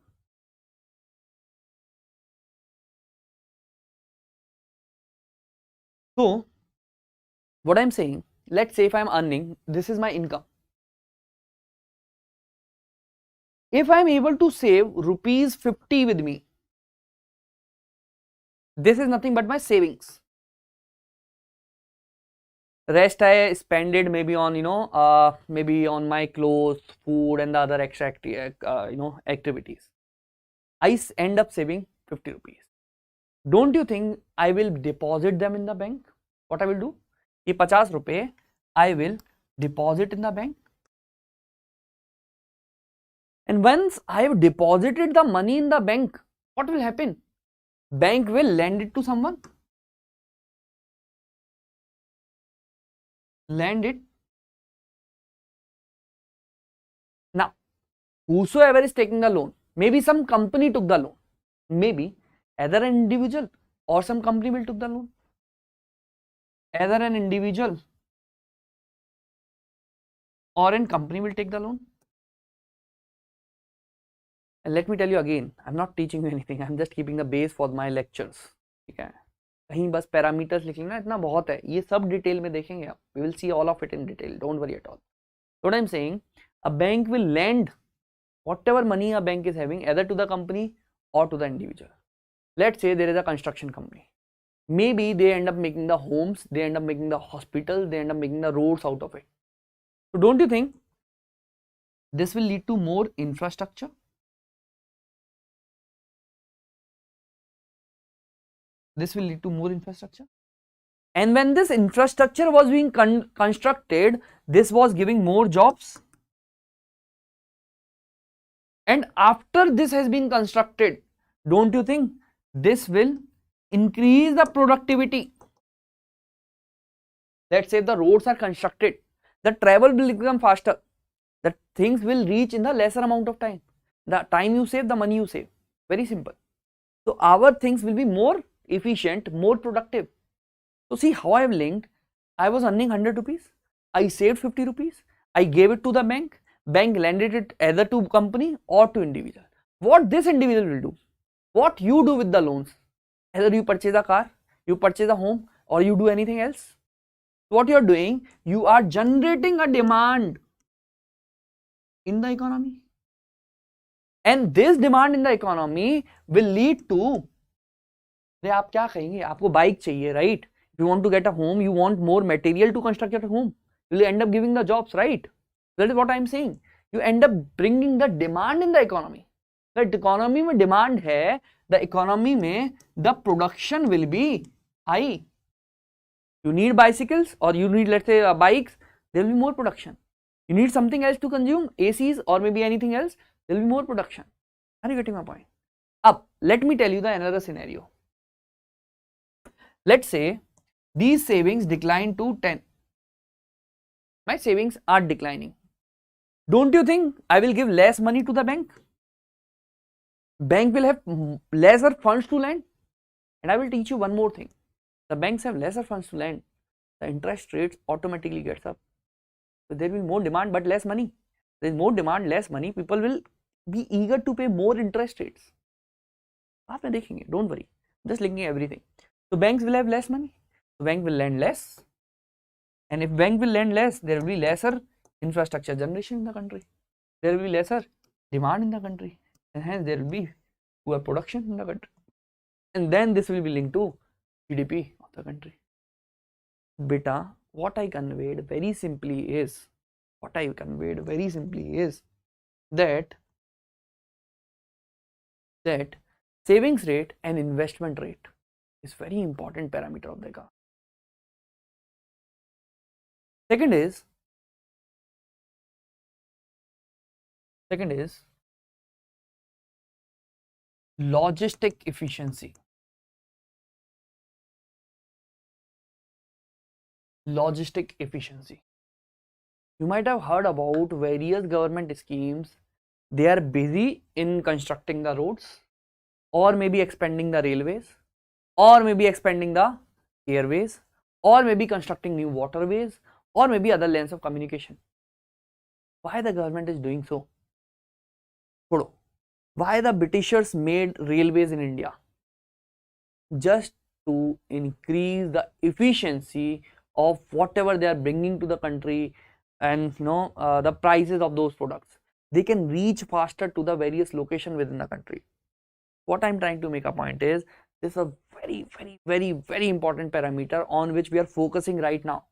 So what I'm saying, let's say if I'm earning, this is my income. If I'm able to save rupees 50 with me, this is nothing but my savings. Rest I spend it maybe on, maybe on my clothes, food, and the other extra activities. I end up saving 50 rupees. Don't you think I will deposit them in the bank? What I will do? ये 50 रुपए I will deposit in the bank. And once I have deposited the money in the bank, what will happen? Bank will lend it to someone. Lend it. Now, whosoever is taking the loan, maybe some company took the loan. Maybe either an individual or some company will took the loan. Either an individual or an company will take the loan. And let me tell you again, I'm not teaching you anything. I'm just keeping the base for my lectures. ठीक है? कहीं बस parameters लिख लेना इतना बहुत है. ये सब डिटेल में देखेंगे आप. We will see all of it in detail. Don't worry at all. What I'm saying, a bank will lend whatever money a bank is having either to the company or to the individual. Let's say there is a construction company. Maybe they end up making the homes, they end up making the hospitals, they end up making the roads out of it. So don't you think this will lead to more infrastructure? This will lead to more infrastructure. And when this infrastructure was being constructed, this was giving more jobs. And after this has been constructed, don't you think this will increase the productivity? Let's say if the roads are constructed, the travel will become faster. The things will reach in the lesser amount of time. The time you save, the money you save. Very simple. So our things will be more efficient, more productive. So see how I have linked. I was earning 100 rupees. I saved 50 rupees. I gave it to the bank. Bank lended it either to company or to individual. What this individual will do, what you do with the loans, either you purchase a car, you purchase a home, or you do anything else. What you are doing, you are generating a demand in the economy. And this demand in the economy will lead to, अरे आप क्या कहेंगे, आपको bike चाहिए, right? If you want to get a home, you want more material to construct your home. You will end up giving the jobs, right? That is what I am saying. You end up bringing the demand in the economy. The economy में demand है, the economy में the production will be high. You need bicycles or you need, let's say, bikes, there will be more production. You need something else to consume, ACs or maybe anything else, there will be more production. Are you getting my point? Up, let me tell you the another scenario. Let's say these savings decline to 10. My savings are declining. Don't you think I will give less money to the bank? Bank will have lesser funds to lend. And I will teach you one more thing. The banks have lesser funds to lend. The interest rates automatically gets up. So there will be more demand but less money. There is more demand, less money. People will be eager to pay more interest rates. आप में देखेंगे, don't worry. I'm just linking everything. So banks will have less money. So bank will lend less. And if bank will lend less, there will be lesser infrastructure generation in the country. There will be lesser demand in the country. And hence there will be poor production in the country. And then this will be linked to GDP of the country. Beta, what I conveyed very simply is that savings rate and investment rate is very important parameter of the economy. Second is logistic efficiency. Logistic efficiency. You might have heard about various government schemes. They are busy in constructing the roads, or maybe expanding the railways, or maybe expanding the airways, or maybe constructing new waterways, or maybe other lanes of communication. Why the government is doing so? Chodo. Why the Britishers made railways in India? Just to increase the efficiency of whatever they are bringing to the country, and the prices of those products. They can reach faster to the various location within the country. What I'm trying to make a point is, this is a very, very, very, very important parameter on which we are focusing right now.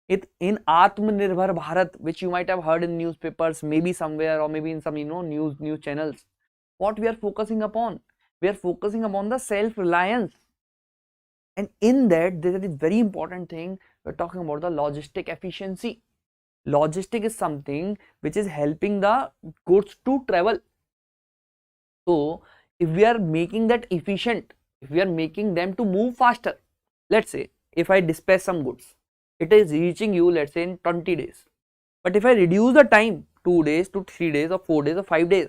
It in Atmanirbhar Bharat, which you might have heard in newspapers, maybe somewhere, or maybe in some news channels. What we are focusing upon? We are focusing upon the self-reliance, and in that there is a very important thing. We're talking about the logistic efficiency. Logistic is something which is helping the goods to travel. So if we are making that efficient, if we are making them to move faster, let's say if I dispatch some goods, it is reaching you, let's say, in 20 days. But if I reduce the time 2 days to 3 days or 4 days or 5 days,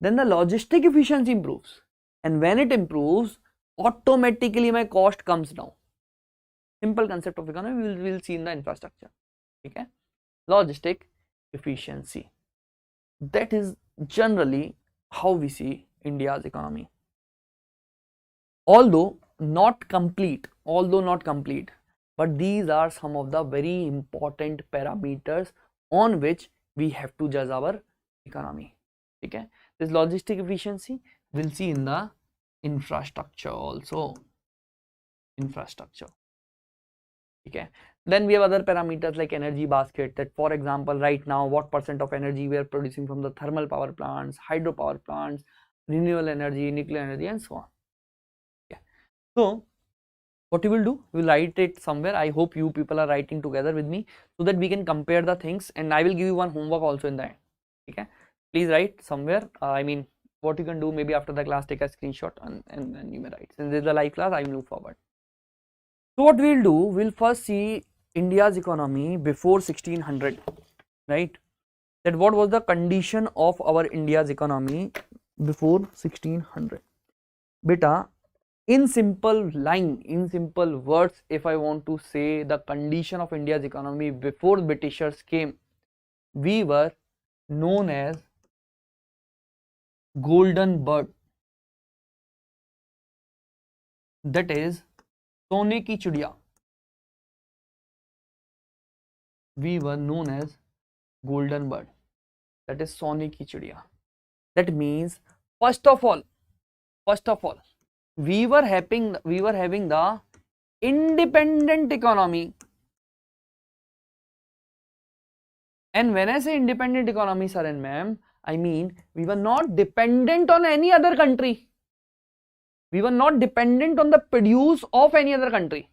then the logistic efficiency improves. And when it improves, automatically my cost comes down. Simple concept of economy we will see in the infrastructure. Okay? Logistic efficiency. That is generally how we see India's economy. Although not complete, but these are some of the very important parameters on which we have to judge our economy. Okay? This logistic efficiency we'll see in the infrastructure also. Infrastructure. Okay. Then we have other parameters like energy basket, that for example right now what percent of energy we are producing from the thermal power plants, hydropower plants, renewable energy, nuclear energy, and so on. Okay. So what you will do, you will write it somewhere. I hope you people are writing together with me so that we can compare the things, and I will give you one homework also in the end. Okay, please write somewhere. I mean, what you can do, maybe after the class take a screenshot and then you may write. Since this is a live class, I will move forward. So what we'll do, we'll first see India's economy before 1600, right? That what was the condition of our India's economy before 1600. Beta, in simple words, if I want to say the condition of India's economy before Britishers came, we were known as golden bird. That is सोने की चिड़िया. We were known as golden bird. That is सोने की चिड़िया. That means first of all, we were having the independent economy. And when I say independent economy, sir and ma'am, I mean we were not dependent on any other country. We were not dependent on the produce of any other country.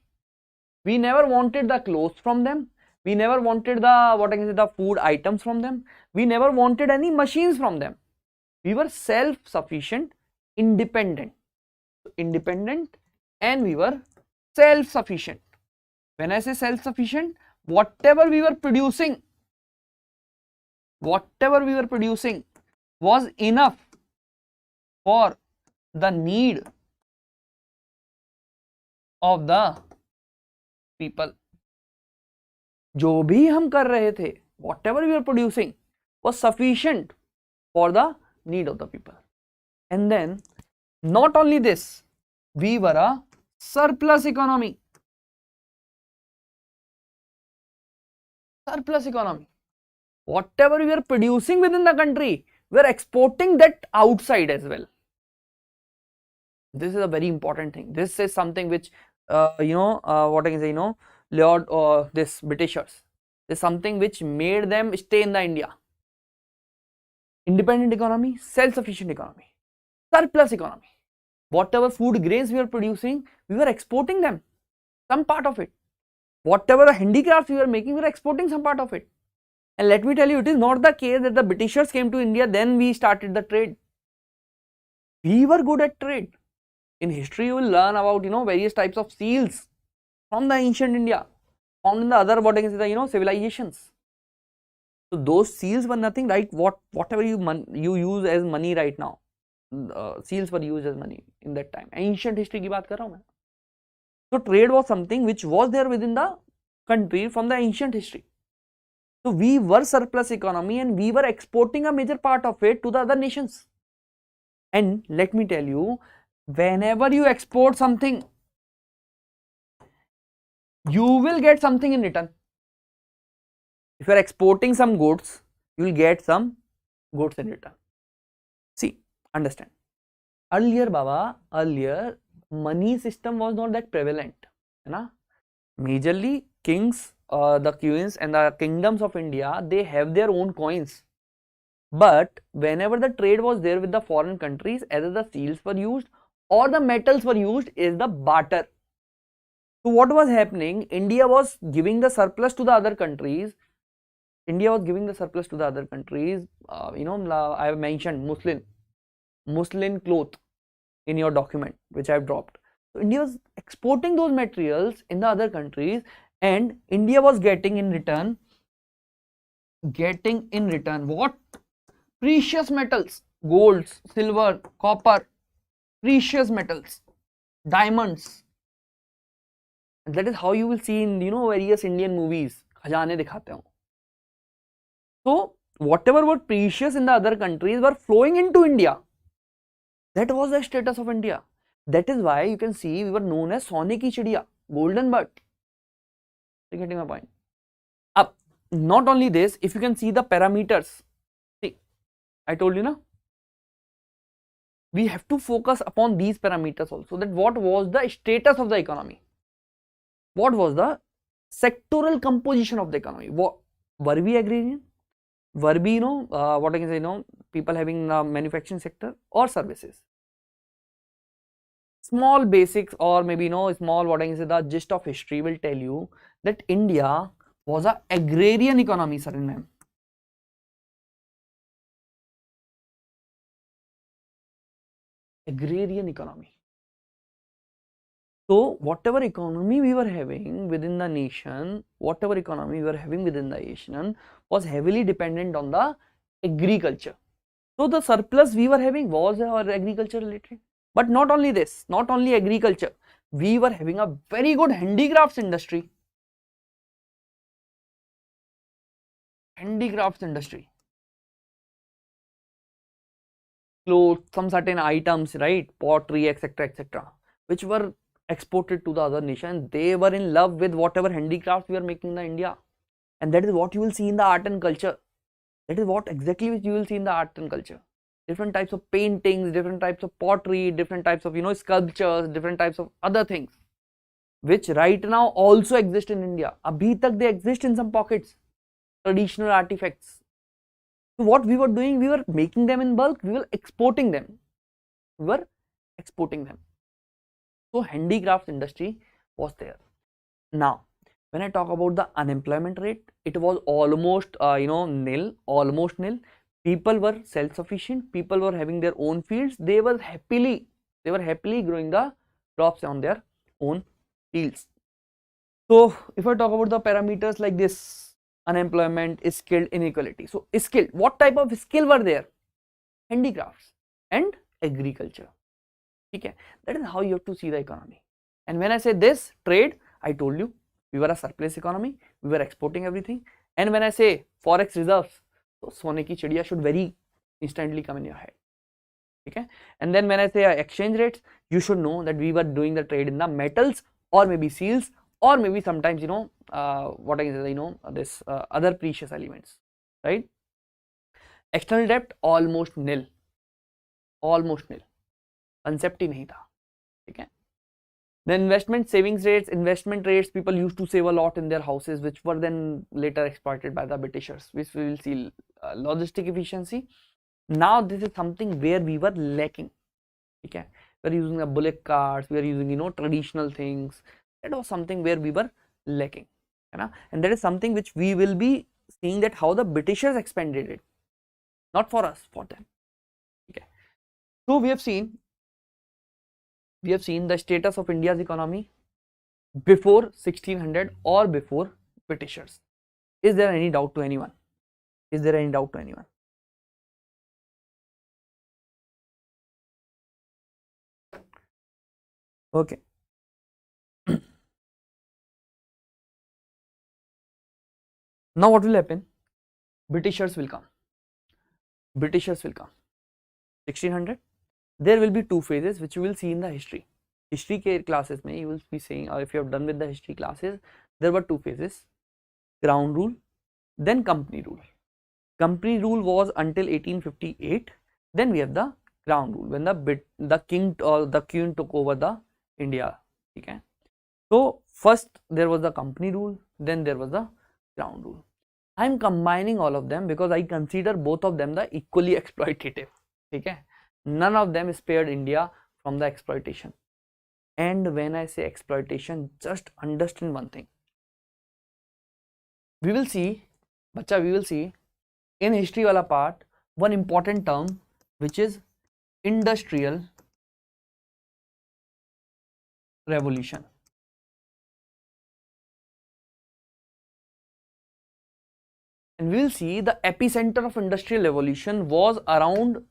We never wanted the clothes from them. We never wanted the food items from them. We never wanted any machines from them. We were self-sufficient, independent, and we were self-sufficient. When I say self-sufficient, whatever we were producing was enough for the need of the people. जो भी हम कर रहे थे, whatever we were producing was sufficient for the need of the people. And then not only this, we were a surplus economy. Whatever we were producing within the country, we are exporting that outside as well. This is a very important thing. This is something which Lord this Britishers, is something which made them stay in the India. Independent economy, self-sufficient economy, surplus economy. Whatever food grains we were producing, we were exporting them, some part of it. Whatever handicrafts we were making, we were exporting some part of it. And let me tell you, it is not the case that the Britishers came to India, then we started the trade. We were good at trade. In history, you will learn about various types of seals from the ancient India, found in the other civilizations. So those seals were nothing, right? Whatever you use as money right now, seals were used as money in that time. Ancient history की बात कर रहा हूँ मैं. So trade was something which was there within the country from the ancient history. So we were surplus economy and we were exporting a major part of it to the other nations. And let me tell you, whenever you export something, you will get something in return. If you are exporting some goods, you will get some goods in return. See, understand. Earlier, Baba, money system was not that prevalent. Na? Majorly, kings, the queens and the kingdoms of India, they have their own coins. But whenever the trade was there with the foreign countries, either the seals were used or the metals were used is the barter. So what was happening? India was giving the surplus to the other countries. I have mentioned muslin cloth in your document, which I have dropped. So India was exporting those materials in the other countries, and India was getting in return what? Precious metals, golds, silver, copper, precious metals, diamonds. And that is how you will see in various Indian movies, खजाने दिखाते हो. So whatever were precious in the other countries were flowing into India. That was the status of India. That is why you can see we were known as सोने की चिड़िया, golden bird. You're getting my point? Up. Not only this, if you can see the parameters, see, I told you, na, we have to focus upon these parameters also. That what was the status of the economy? What was the sectoral composition of the economy? Were we agrarian? Were we, what I can say, people having manufacturing sector or services? Small basics, or maybe small, what I can say, the gist of history will tell you that India was a agrarian economy, sir and ma'am. Agrarian economy. So whatever economy we were having within the nation, was heavily dependent on the agriculture. So the surplus we were having was our agriculture related. But not only this, not only agriculture, we were having a very good handicrafts industry. Clothes, some certain items, right? Pottery, etc., etc., which were exported to the other nation. They were in love with whatever handicrafts we are making in India. And that is what you will see in the art and culture. That is what exactly which you will see in the art and culture. Different types of paintings, different types of pottery, different types of sculptures, different types of other things, which right now also exist in India. Abhi tak they exist in some pockets. Traditional artifacts. So what we were doing, we were making them in bulk, we were exporting them. So handicrafts industry was there. Now, when I talk about the unemployment rate, it was almost nil. People were self-sufficient. People were having their own fields. They were happily growing the crops on their own fields. So if I talk about the parameters like this, unemployment, skilled, inequality. So skilled, what type of skill were there? Handicrafts and agriculture. Okay, that is how you have to see the economy. And when I say this, trade, I told you we were a surplus economy, we were exporting everything. And when I say forex reserves, so सोने की चिड़िया should very instantly come in your head. Okay, and then when I say exchange rates, you should know that we were doing the trade in the metals or maybe seals or maybe sometimes what I can say, this other precious elements, right? External debt almost nil, concept ही नहीं था. ठीक है. The investment rates, people used to save a lot in their houses, which were then later exploited by the Britishers, which we will see. Logistic efficiency, now this is something where we were lacking. Okay, we are using the bullock carts, we are using traditional things. That was something where we were lacking, and that is something which we will be seeing, that how the Britishers expanded it, not for us, for them. Okay, so we have seen the status of India's economy before 1600 or before Britishers. Is there any doubt to anyone? Okay. Now what will happen? Britishers will come. Britishers will come. 1600. There will be two phases which you will see in the history. History के classes में you will be saying, or if you have done with the history classes, there were two phases: crown rule, then company rule. Company rule was until 1858. Then we have the crown rule when the king or the queen took over the India. Okay. So first there was the company rule, then there was the crown rule. I am combining all of them because I consider both of them the equally exploitative. Okay. None of them spared India from the exploitation. And when I say exploitation, just understand one thing. We will see, bacha, we will see in history wala part one important term which is industrial revolution. And we will see the epicenter of industrial revolution was around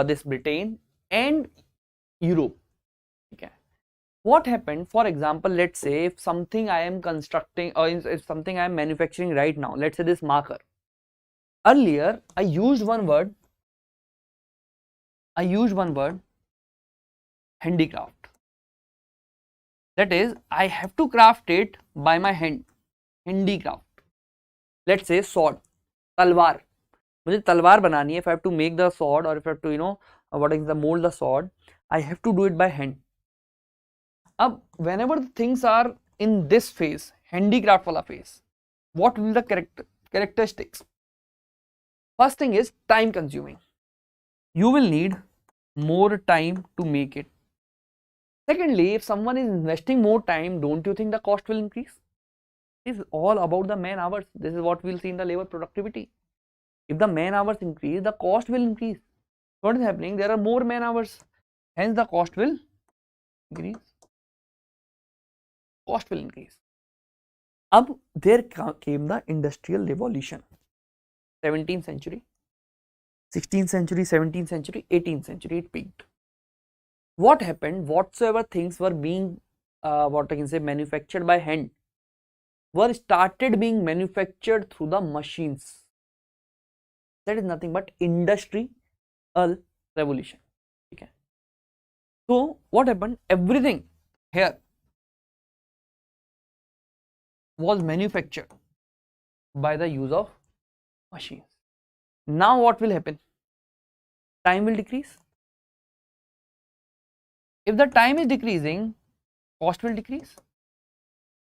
this Britain and Europe. Okay. What happened? For example, let's say if something I am constructing or if something I am manufacturing right now, let's say this marker. Earlier, I used one word, handicraft. That is, I have to craft it by my hand, handicraft. Let's say sword, talwar. मुझे तलवार बनानी है. If I have to make the sword or if I have to what is the mold the sword, I have to do it by hand. Ab whenever the things are in this phase, handicraft wala phase, what will the characteristics? First thing is time consuming. You will need more time to make it. Secondly, if someone is investing more time, don't you think the cost will increase? It's all about the man hours. This is what we'll see in the labor productivity. If the man hours increase, the cost will increase. What is happening? There are more man hours, hence the cost will increase. Cost will increase. Ab there came the industrial revolution. 17th century, 16th century, 17th century, 18th century, it peaked. What happened? Whatsoever things were being manufactured by hand were started being manufactured through the machines. That is nothing but industrial revolution. Okay. So what happened? Everything here was manufactured by the use of machines. Now what will happen? Time will decrease. If the time is decreasing, cost will decrease.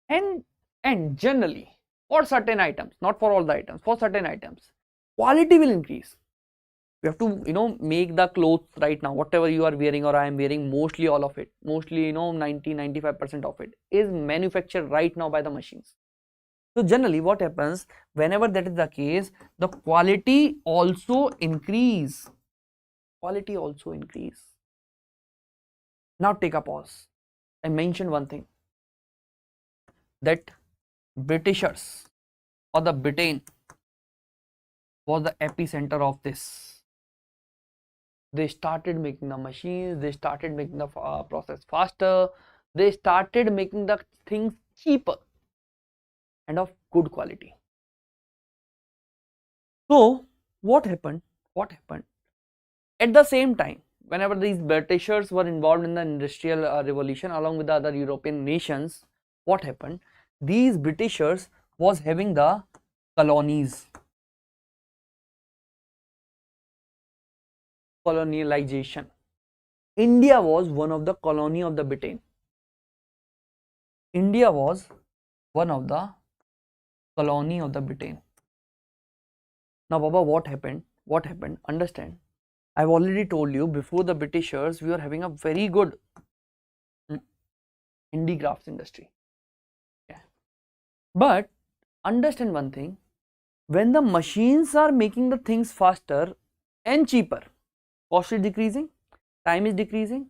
And generally, for certain items, not for all the items, for certain items, quality will increase. You have to make the clothes right now, whatever you are wearing or I am wearing, mostly all of it, mostly 90-95% of it is manufactured right now by the machines. So generally what happens, whenever that is the case, the quality also increase. Quality also increase. Now take a pause. I mentioned one thing, that Britishers or the Britain was the epicenter of this. They started making the machines, they started making the process faster, they started making the things cheaper and of good quality. So what happened? At the same time, whenever these Britishers were involved in the industrial revolution along with the other European nations, what happened? These Britishers was having the colonies. Colonialization. India was one of the colony of the Britain. India was one of the colony of the Britain. Now Baba, what happened? Understand, I've already told you, before the Britishers we were having a very good handicrafts industry. Yeah. But understand one thing, when the machines are making the things faster and cheaper, cost is decreasing, time is decreasing,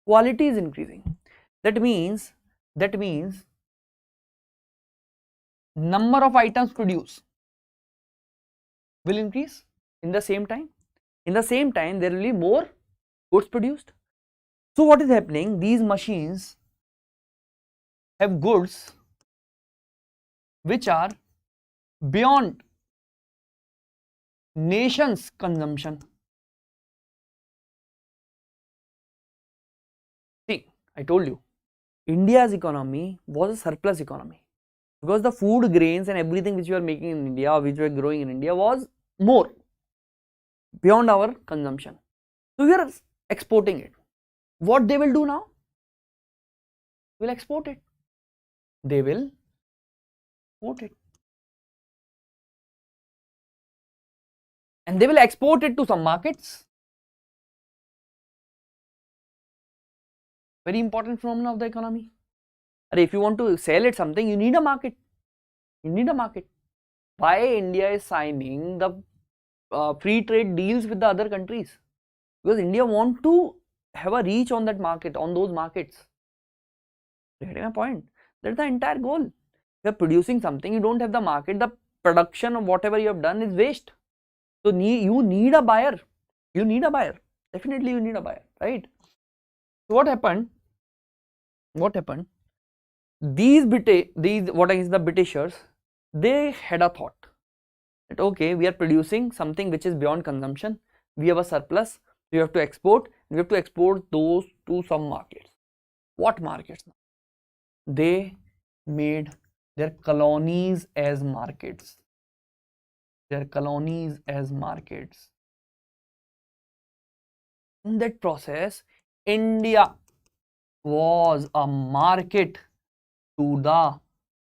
quality is increasing. That means number of items produced will increase in the same time. In the same time, there will be more goods produced. So what is happening? These machines have goods which are beyond nation's consumption. See, I told you, India's economy was a surplus economy because the food, grains, and everything which we are making in India, which we are growing in India, was more beyond our consumption. So we are exporting it. What they will do now? Will export it. They will export it. And they will export it to some markets. Very important phenomenon of the economy. If you want to sell it something, you need a market. You need a market. Why India is signing the free trade deals with the other countries? Because India want to have a reach on that market, on those markets. You getting my point? That's the entire goal. You are producing something, you don't have the market, the production of whatever you have done is waste. So you need a buyer. You need a buyer. Definitely you need a buyer, right? So what happened? What happened? These what is the Britishers, they had a thought that okay, we are producing something which is beyond consumption, we have a surplus, we have to export, we have to export those to some markets. What markets? They made their colonies as markets. Their colonies as markets. In that process, India was a market to the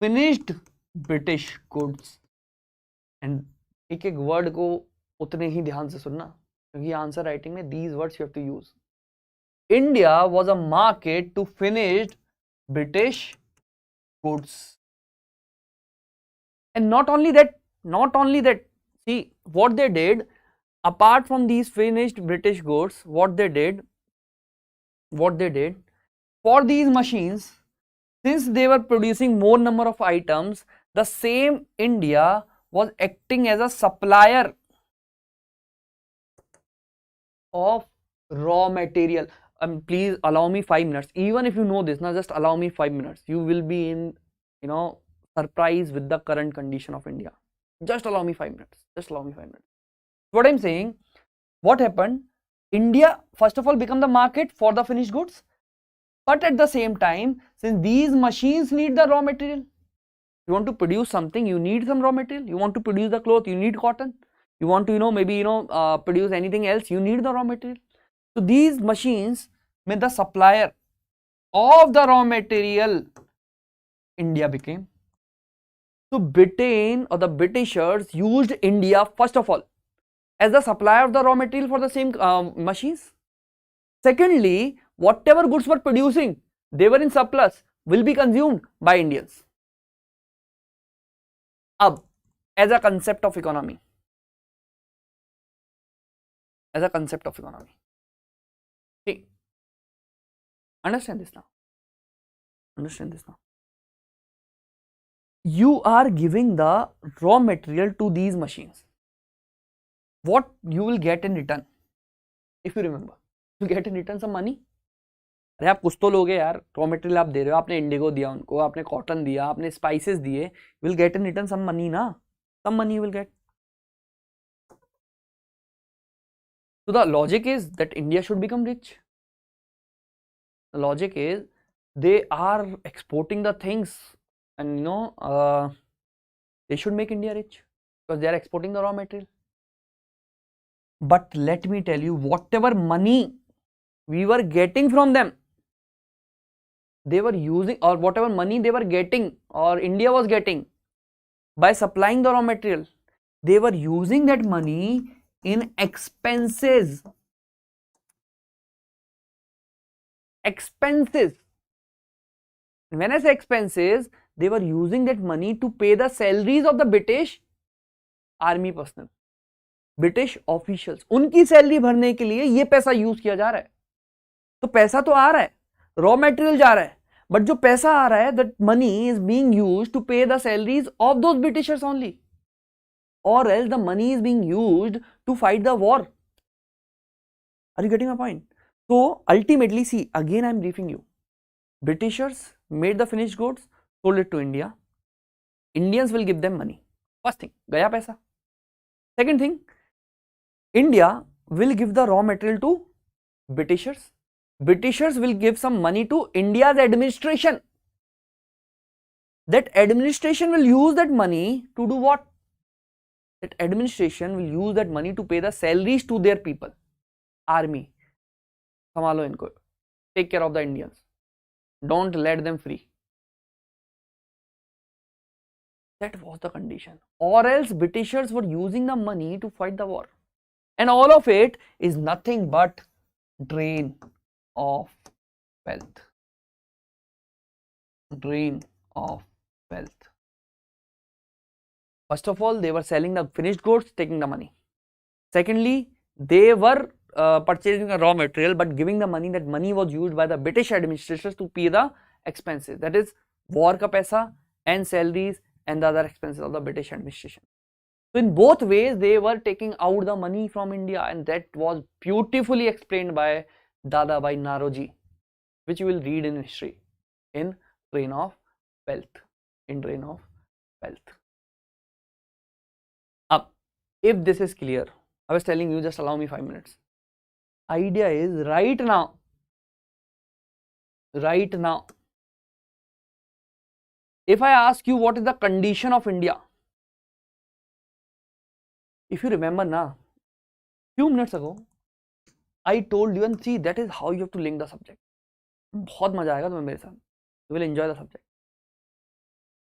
finished British goods. And एक एक word को उतने ही ध्यान से सुनना, क्योंकि answer writing में these words you have to use. India was a market to finished British goods. And not only that, see what they did, apart from these finished British goods, what they did for these machines, since they were producing more number of items, the same India was acting as a supplier of raw material. Please allow me 5 minutes. Even if you know this, now just allow me 5 minutes. You will be in, surprised with the current condition of India. Just allow me 5 minutes. Just allow me 5 minutes. What I'm saying, what happened? India, first of all, become the market for the finished goods. But at the same time, since these machines need the raw material, you want to produce something, you need some raw material. You want to produce the cloth, you need cotton. You want to, produce anything else, you need the raw material. So these machines made the supplier of the raw material, India became. So Britain or the Britishers used India first of all as the supplier of the raw material for the same machines. Secondly, whatever goods were producing, they were in surplus, will be consumed by Indians. As a concept of economy, see, understand this now. You are giving the raw material to these machines. What you will get in return? If you remember, you get in return some money. अरे आप कुछ तो लोगे यार, raw material आप दे रहे हो, आपने इंडिगो दिया उनको, आपने कॉटन दिया, आपने स्पाइसेस दिए, will get in return some money ना, some money will get. So the logic is that India should become rich. The logic is they are exporting the things, and they should make India rich because they are exporting the raw material. But let me tell you, whatever money we were getting from them, they were using, or whatever money they were getting or India was getting by supplying the raw material, they were using that money in expenses. When I say expenses, they were using that money to pay the salaries of the British army personnel, British officials. उनकी salary भरने के लिए ये पैसा use किया जा रहा है. तो पैसा तो आ रहा है, रॉ मटेरियल जा रहा है, बट जो पैसा आ रहा है, that money is being used to pay the salaries of those Britishers only, or else the money is being used to fight the war. Are you getting my point? So ultimately, see, again I am briefing you. Britishers made the finished goods, sold it to India. Indians will give them money. First thing, gaya paisa. Second thing, India will give the raw material to Britishers. Britishers will give some money to India's administration. That administration will use that money to do what? That administration will use that money to pay the salaries to their people. Army, संभालो इनको, take care of the Indians, don't let them free. That was the condition, or else Britishers were using the money to fight the war, and all of it is nothing but drain of wealth. Drain of wealth. First of all, they were selling the finished goods, taking the money. Secondly, they were purchasing the raw material but giving the money. That money was used by the British administrators to pay the expenses, that is war ka paisa and salaries and the other expenses of the British administration. So in both ways they were taking out the money from India, and that was beautifully explained by Dadabhai Naoroji, which you will read in history in Drain of Wealth. In Drain of Wealth. If this is clear, I was telling you, just allow me 5 minutes. Idea is right now, if I ask you what is the condition of India, if you remember now, few minutes ago, I told you, and see, that is how you have to link the subject. बहुत मजा आएगा तुम्हें मेरे साथ. You will enjoy the subject.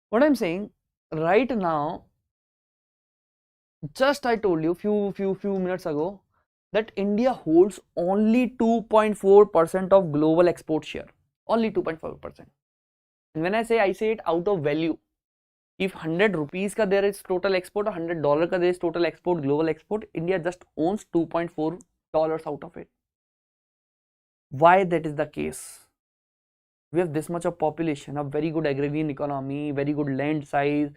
What I'm saying, right now, just I told you few minutes ago that India holds only 2.4% of global export share, only 2.4%. And when I say it out of value. If 100 rupees ka there is total export or $100 ka there is total export, global export, India just owns $2.4 out of it. Why that is the case? We have this much of population, a very good agrarian economy, very good land size,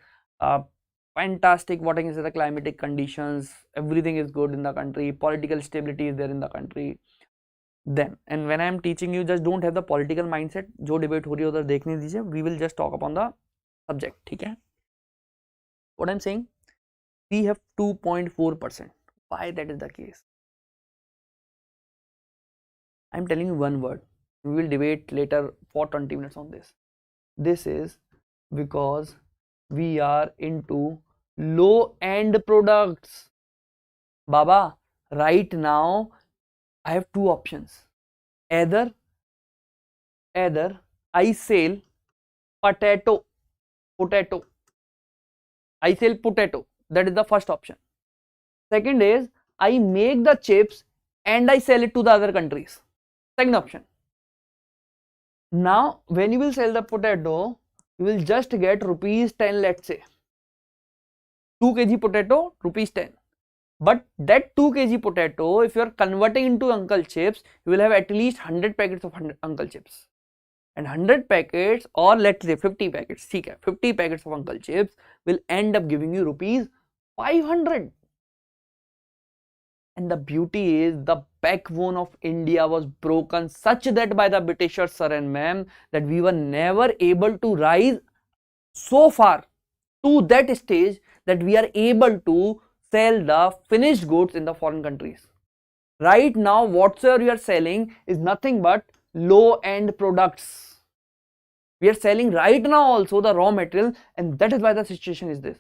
fantastic, what I can say, the climatic conditions, everything is good in the country, political stability is there in the country. Then, and when I am teaching you, just don't have the political mindset. जो debate हो रही है उधर देखने दीजिए. We will just talk upon the subject. ठीक है? What I am saying, we have 2.4%. Why that is the case? I am telling you one word. We will debate later for 20 minutes on this. This is because we are into low-end products. Baba, right now I have two options. Either I sell potato. I sell potato. That is the first option. Second is I make the chips and I sell it to the other countries. Second option. Now, when you will sell the potato, you will just get rupees 10, let's say. 2 kg potato, rupees 10. But that 2 kg potato, if you are converting into uncle chips, you will have at least 100 packets of uncle chips. And 100 packets, or let's say 50 packets, 50 packets of uncle chips will end up giving you rupees 500. And the beauty is the backbone of India was broken such that by the Britishers, sir and ma'am, that we were never able to rise so far to that stage that we are able to sell the finished goods in the foreign countries. Right now, whatsoever you are selling is nothing but low-end products. We are selling right now also the raw material, and that is why the situation is this.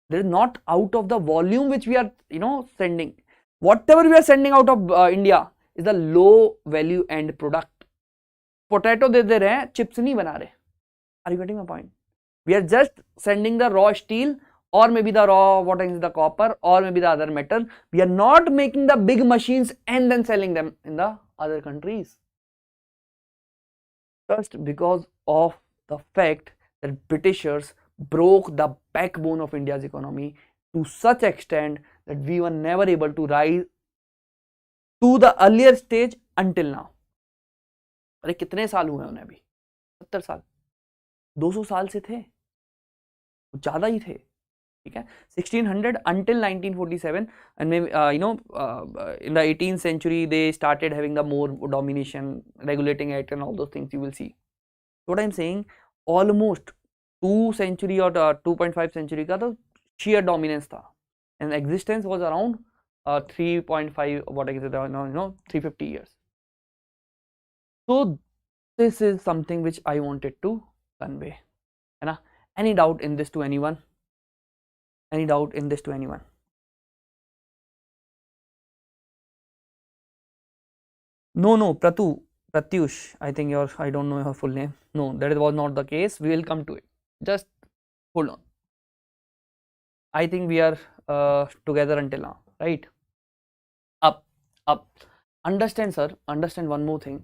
There is not out of the volume which we are, sending. Whatever we are sending out of India is the low value end product. Potato दे रहे हैं, chips नहीं बना रहे. Are you getting my point? We are just sending the raw steel, or maybe the raw, what is the copper, or maybe the other metal. We are not making the big machines and then selling them in the other countries. Just because of the fact that Britishers broke the backbone of India's economy to such extent that we were never able to rise to the earlier stage until now. अरे कितने साल हुए उन्हें अभी? 70 साल, 200 साल से थे, ज़्यादा ही थे. ठीक है, 1600 until 1947, and maybe in the 18th century they started having the more domination, regulating it and all those things you will see. What I am saying, almost 2 century or 2.5 century का तो sheer dominance था, and existence was around 3.5 what I can say, 350 years. So this is something which I wanted to convey. Any doubt in this to anyone? Any doubt in this to anyone? No, Pratyush, I think I don't know your full name. No, that was not the case. We will come to it. Just hold on. I think we are together until now, right? Up. Understand, sir. Understand one more thing.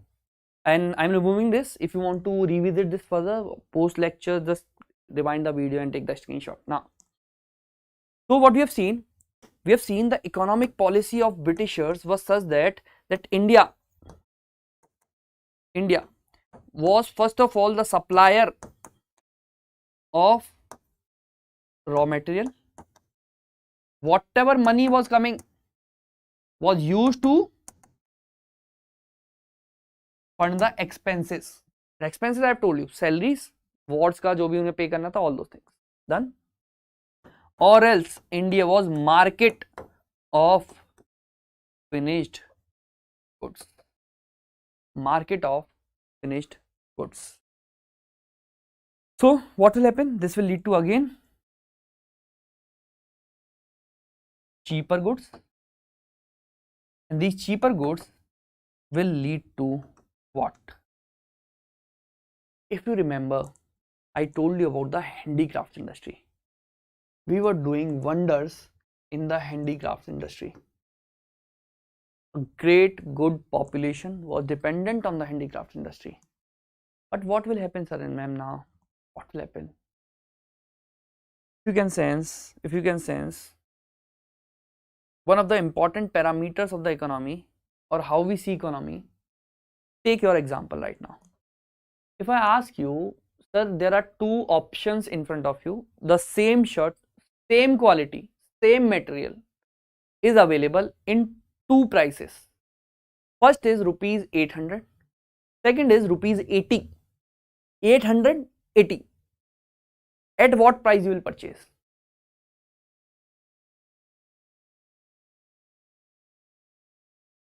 And I'm removing this. If you want to revisit this further, post lecture, just rewind the video and take the screenshot. Now, so what we have seen the economic policy of Britishers was such that India was first of all the supplier of raw material. Whatever money was coming was used to fund the expenses. The expenses I have told you, salaries, wards का जो भी उन्हें pay करना था, all those things. Done. Or else India was market of finished goods. Market of finished goods. So what will happen? This will lead to again cheaper goods, and these cheaper goods will lead to what? If you remember, I told you about the handicrafts industry. We were doing wonders in the handicrafts industry. A great good population was dependent on the handicrafts industry. But what will happen, sir and ma'am, now? What will happen? If you can sense, one of the important parameters of the economy or how we see economy, take your example right now. If I ask you, sir, there are two options in front of you, the same shirt, same quality, same material is available in two prices. First is rupees 800, second is rupees 80. 800, 80. At what price you will purchase?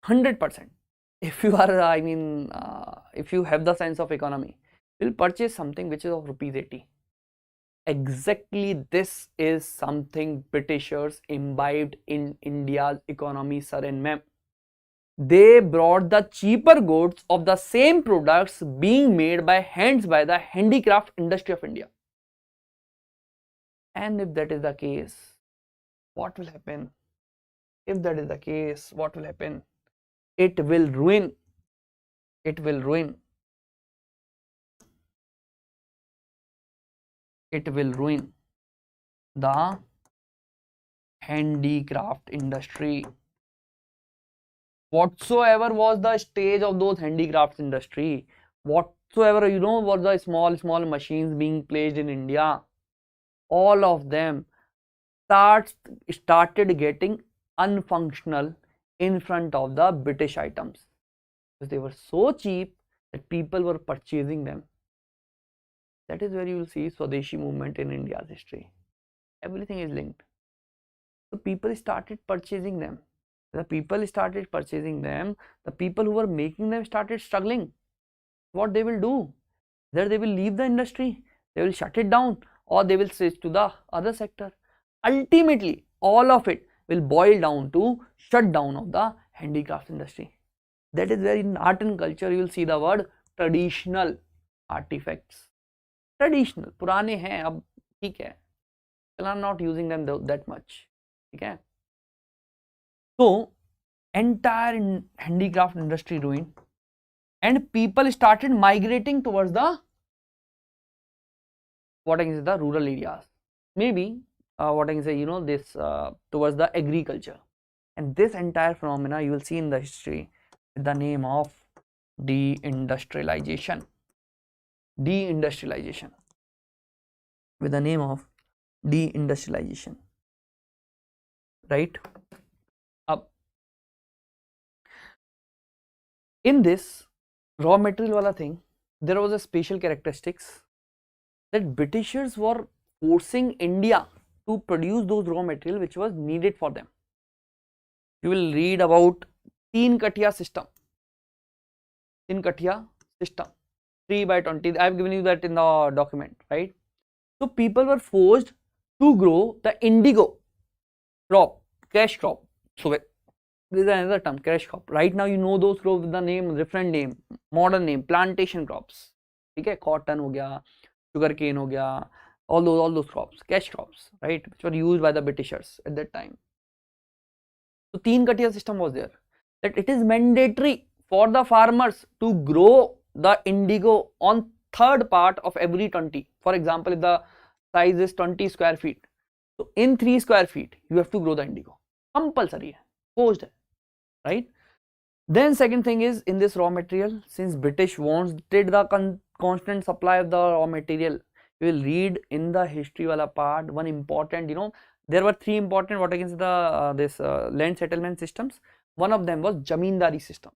100%. If you are, if you have the sense of economy, you will purchase something which is of rupees 80. Exactly this is something Britishers imbibed in India's economy, sir and ma'am. They brought the cheaper goods of the same products being made by hands by the handicraft industry of India. And if that is the case, what will happen? If that is the case, what will happen? It will ruin. It will ruin. It will ruin the handicraft industry. Whatsoever was the stage of those handicrafts industry, whatsoever was the small machines being placed in India, all of them started getting unfunctional in front of the British items because they were so cheap that people were purchasing them. That is where you will see Swadeshi movement in India's history. Everything is linked. So people started purchasing them. The people started purchasing them. The people who were making them started struggling. What they will do? Either they will leave the industry, they will shut it down, or they will switch to the other sector. Ultimately, all of it will boil down to shutdown of the handicraft industry. That is where in art and culture you will see the word traditional artifacts. Traditional, पुराने हैं अब ठीक है. People are not using them that much. ठीक है. So entire handicraft industry ruined, and people started migrating towards the the rural areas. Maybe this towards the agriculture, and this entire phenomena you will see in the history with the name of deindustrialization. With the name of deindustrialization, right? Up in this raw material wala thing, there was a special characteristics that Britishers were forcing India to produce those raw material which was needed for them. you will read about teen katia system. 3 by 20. I have given you that in the document, right? So people were forced to grow the indigo crop, cash crop. So this is another term, cash crop. Right now you know those crops with the name, different name, modern name, plantation crops. Okay, cotton हो गया, sugar cane हो गया, all those crops, cash crops, right, which were used by the Britishers at that time. So teen katia system was there, that it is mandatory for the farmers to grow the indigo on third part of every 20. For example, if the size is 20 square feet, so in 3 square feet you have to grow the indigo. Compulsory hai, forced hai, right? Then second thing is, in this raw material, since British wanted the constant supply of the raw material, you will read in the history wala part one important, there were 3 important, what I can say, the this land settlement systems. One of them was Jamindari system,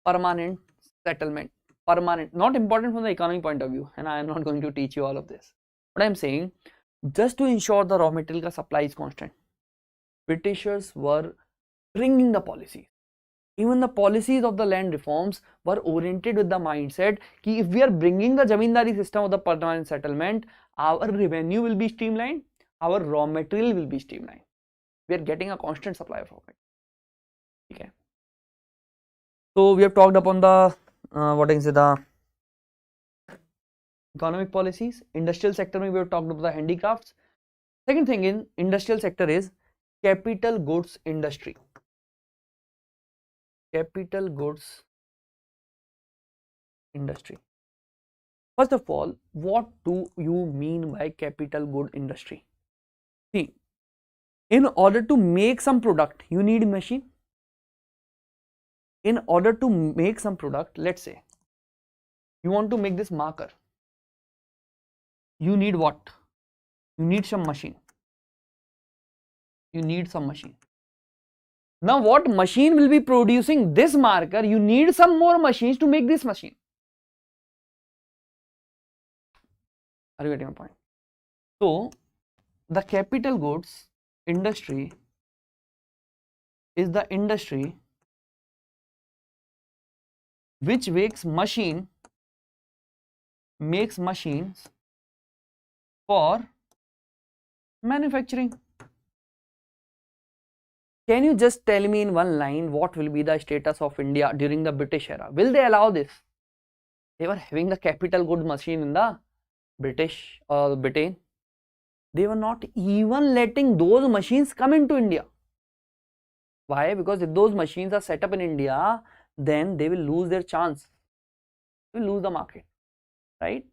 permanent settlement, permanent, not important from the economic point of view, and I am not going to teach you all of this. What I am saying, just to ensure the raw material supply is constant, Britishers were bringing the policies. Even the policies of the land reforms were oriented with the mindset that if we are bringing the Jamindari system of the permanent settlement, our revenue will be streamlined, our raw material will be streamlined. We are getting a constant supply of raw material. Okay. So we have talked upon the what I can say, the economic policies. Industrial sector, we have talked about the handicrafts. Second thing in industrial sector is capital goods industry. Capital goods industry. First of all, what do you mean by capital good industry? See, in order to make some product, you need machine. In order to make some product, let's say you want to make this marker, you need what? You need some machine. You need some machine. Now what machine will be producing this marker? You need some more machines to make this machine. Are you getting my point? So the capital goods industry is the industry which makes machines for manufacturing. Can you just tell me in one line what will be the status of India during the British era? Will they allow this? They were having the capital good machine in the British or Britain. They were not even letting those machines come into India. Why? Because if those machines are set up in India, then they will lose their chance. They will lose the market, right?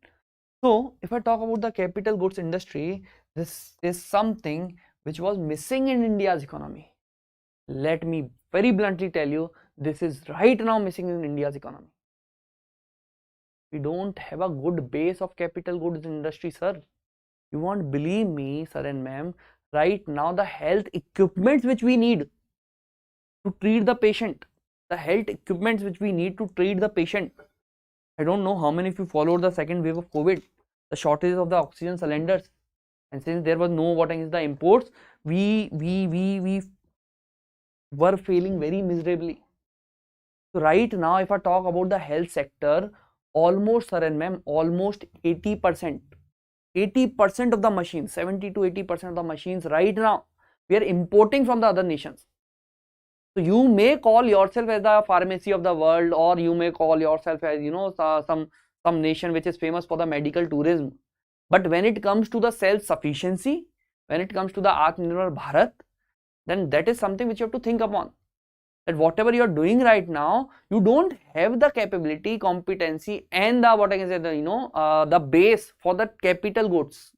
So if I talk about the capital goods industry, this is something which was missing in India's economy. Let me very bluntly tell you, this is right now missing in India's economy. We don't have a good base of capital goods industry, sir. You won't believe me, sir and ma'am. Right now, the health equipments which we need to treat the patient, I don't know how many of you followed the second wave of COVID, the shortage of the oxygen cylinders, and since there was no the imports, we were failing very miserably. So right now, if I talk about the health sector, almost, sir and ma'am, almost 80% of the machines, 70 to 80% of the machines right now, we are importing from the other nations. So you may call yourself as the pharmacy of the world, or you may call yourself as, some nation which is famous for the medical tourism. But when it comes to the self-sufficiency, when it comes to the Atmanirbhar Bharat, then that is something which you have to think upon. That whatever you are doing right now, you don't have the capability, competency, and the what I can say, the base for the capital goods.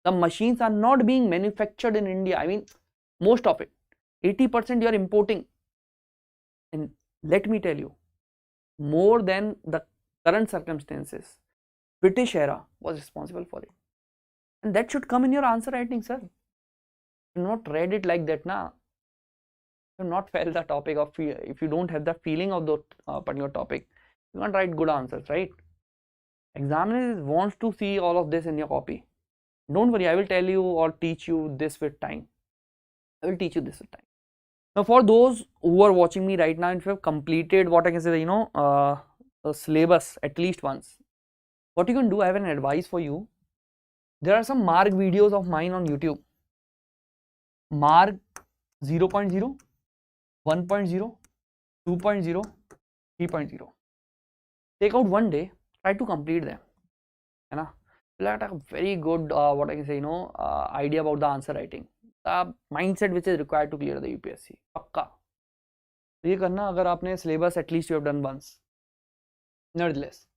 The machines are not being manufactured in India. I mean, most of it, 80% you are importing. And let me tell you, more than the current circumstances, British era was responsible for it. And that should come in your answer writing, sir. You not read it like that, na. You not felt the topic of fear. If you don't have the feeling of the particular topic, you can't write good answers, right? Examiners wants to see all of this in your copy. Don't worry, I will tell you or teach you this with time. I will teach you this with time. Now, for those who are watching me right now, if you have completed what I can say, the syllabus at least once, what you can do, I have an advice for you. There are some mark videos of mine on YouTube. Mark 0.0, 1.0, 2.0, 3.0. Take out one day, try to complete them. You know, you'll have a very good, what I can say, idea about the answer writing. The mindset which is required to clear the UPSC. पक्का. ये करना अगर आपने syllabus at least you have done once. Nevertheless,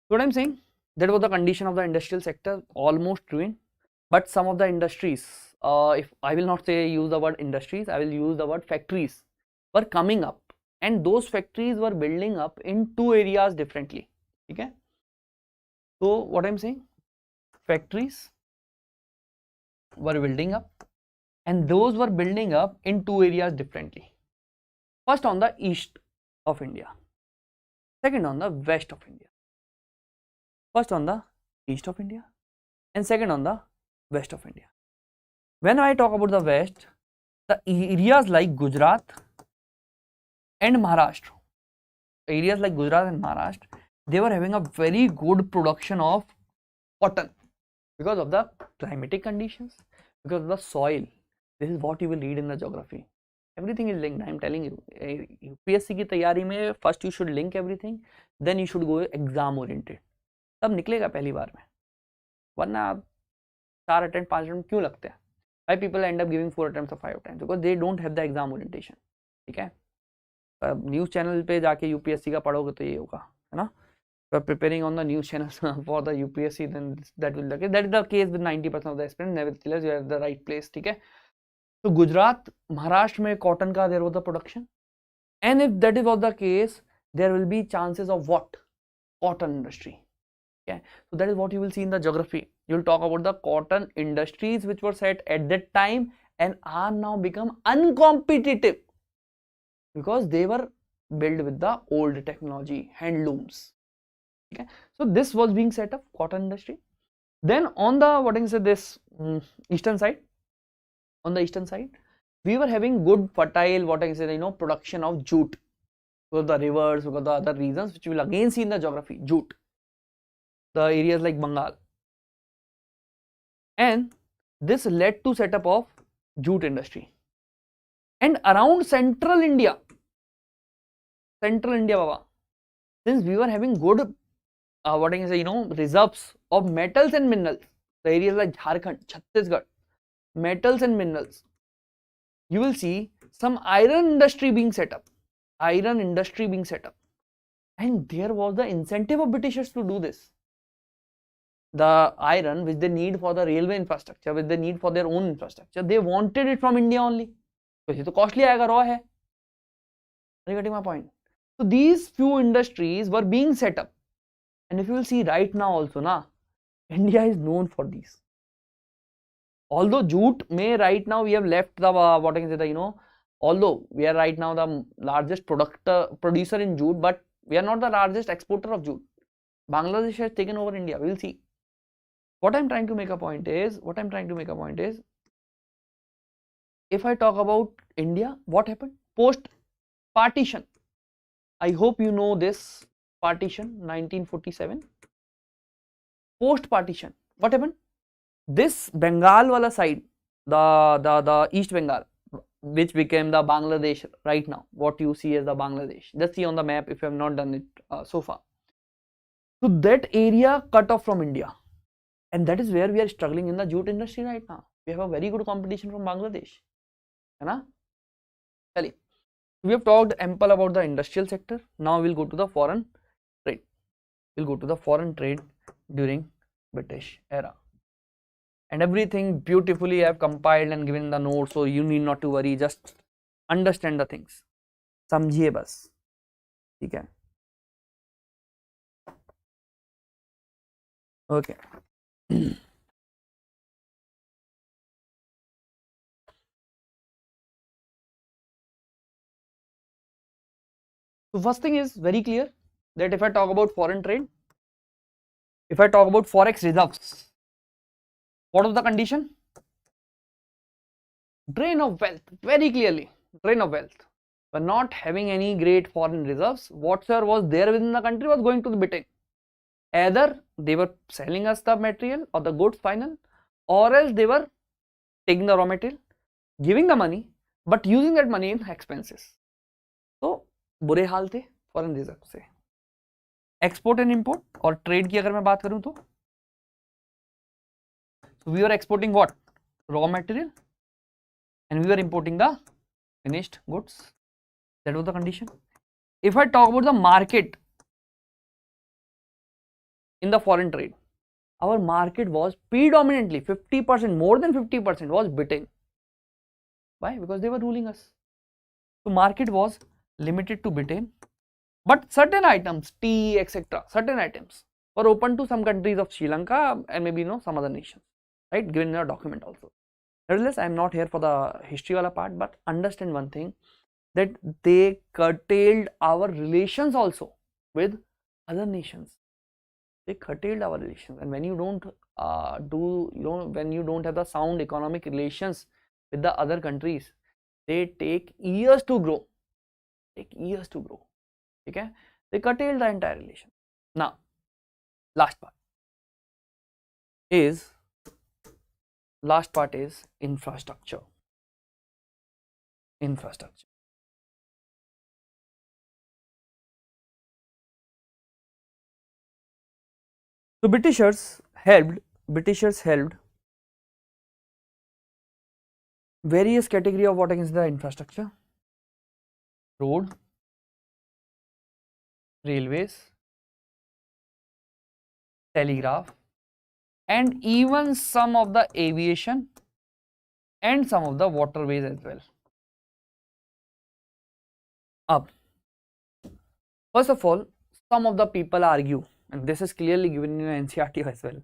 what I'm saying, that was the condition of the industrial sector, almost ruined. But some of the industries, if I will not say use the word industries, I will use the word factories, were coming up, and those factories were building up in two areas differently. Okay. So what I'm saying, factories were building up, and those were building up in two areas differently. First on the east of India, second on the west of India. First on the east of India and second on the west of India. When I talk about the west, the areas like Gujarat and Maharashtra, they were having a very good production of cotton because of the climatic conditions, because of the soil. This is what you will read in the geography. Everything is linked. I am telling you. UPSC की तैयारी में first you should link everything, then you should go exam oriented. तब निकलेगा पहली बार में. वरना 4 attempt 5 attempt क्यों लगते हैं? Why people end up giving 4 attempts or 5 attempts? Because they don't have the exam orientation. ठीक है? न्यूज़ चैनल पे जाके यूपीएससी का पढ़ोगे तो ये होगा, है ना? Preparing on the news channels for the UPSC, then that will that is the case with 90% of the aspirants. Nevertheless, you are at the right place. ठीक है? So Gujarat, Maharashtra में cotton का there was the production, and if that was the case, there will be chances of what? Cotton industry. Okay, so that is what you will see in the geography. You will talk about the cotton industries which were set at that time and are now become uncompetitive because they were built with the old technology, handlooms. Okay, so this was being set up, cotton industry. Then on the what I can say this eastern side, on the eastern side, we were having good fertile what I can say production of jute because of the rivers, because of the other reasons which you will again see in the geography. Jute, the areas like Bengal, and this led to setup of jute industry. And around central India Baba, since we were having good what I can say reserves of metals and minerals, the areas like Jharkhand, Chhattisgarh, metals and minerals, you will see some iron industry being set up, and there was the incentive of Britishers to do this. The iron which they need for the railway infrastructure, which they need for their own infrastructure, they wanted it from India only. So ये तो costly आएगा, raw है. Are you getting my point? So these few industries were being set up, and if you will see right now also, India is known for these. Although jute may right now we have left the what I can say although we are right now the largest producer in jute, but we are not the largest exporter of jute. Bangladesh has taken over India. We will see. What I'm trying to make a point is, if I talk about India, what happened post partition? I hope you know this partition, 1947. Post partition, what happened? This Bengal wala side, the East Bengal, which became the Bangladesh right now, what you see as the Bangladesh, just see on the map if you have not done it so far. So that area cut off from India, and that is where we are struggling in the jute industry right now. We have a very good competition from Bangladesh, है ना? We have talked ample about the industrial sector. Now we'll go to the foreign trade. During British era. And everything beautifully I have compiled and given the notes, so you need not to worry, just understand the things. समझिए बस, ठीक है? Okay. So first thing is very clear that if I talk about foreign trade, if I talk about forex reserves, what was the condition? Drain of wealth, very clearly, drain of wealth. We're not having any great foreign reserves. Whatsoever was there within the country was going to the Britain. Either they were selling us the material or the goods final, or else they were taking the raw material, giving the money, but using that money in expenses. तो बुरे हाल थे foreign reserve से. Export and import और trade की अगर मैं बात करूं तो we are exporting what, raw material, and we were importing the finished goods. That was the condition. If I talk about the market in the foreign trade, our market was predominantly 50%, more than 50% was Britain. Why? Because they were ruling us. So market was limited to Britain, but certain items, tea, etc., certain items were open to some countries of Sri Lanka and maybe some other nations, right? Given in our document also. Nevertheless, I am not here for the history wala part, but understand one thing, that they curtailed our relations also with other nations. They curtailed our relations, and when you don't when you don't have the sound economic relations with the other countries, they take years to grow. Okay, they curtailed the entire relation. Now, last part is infrastructure. So Britishers helped various category of what against the infrastructure: road, railways, telegraph, and even some of the aviation and some of the waterways as well. Up. First of all, some of the people argue, and this is clearly given in NCERT as well.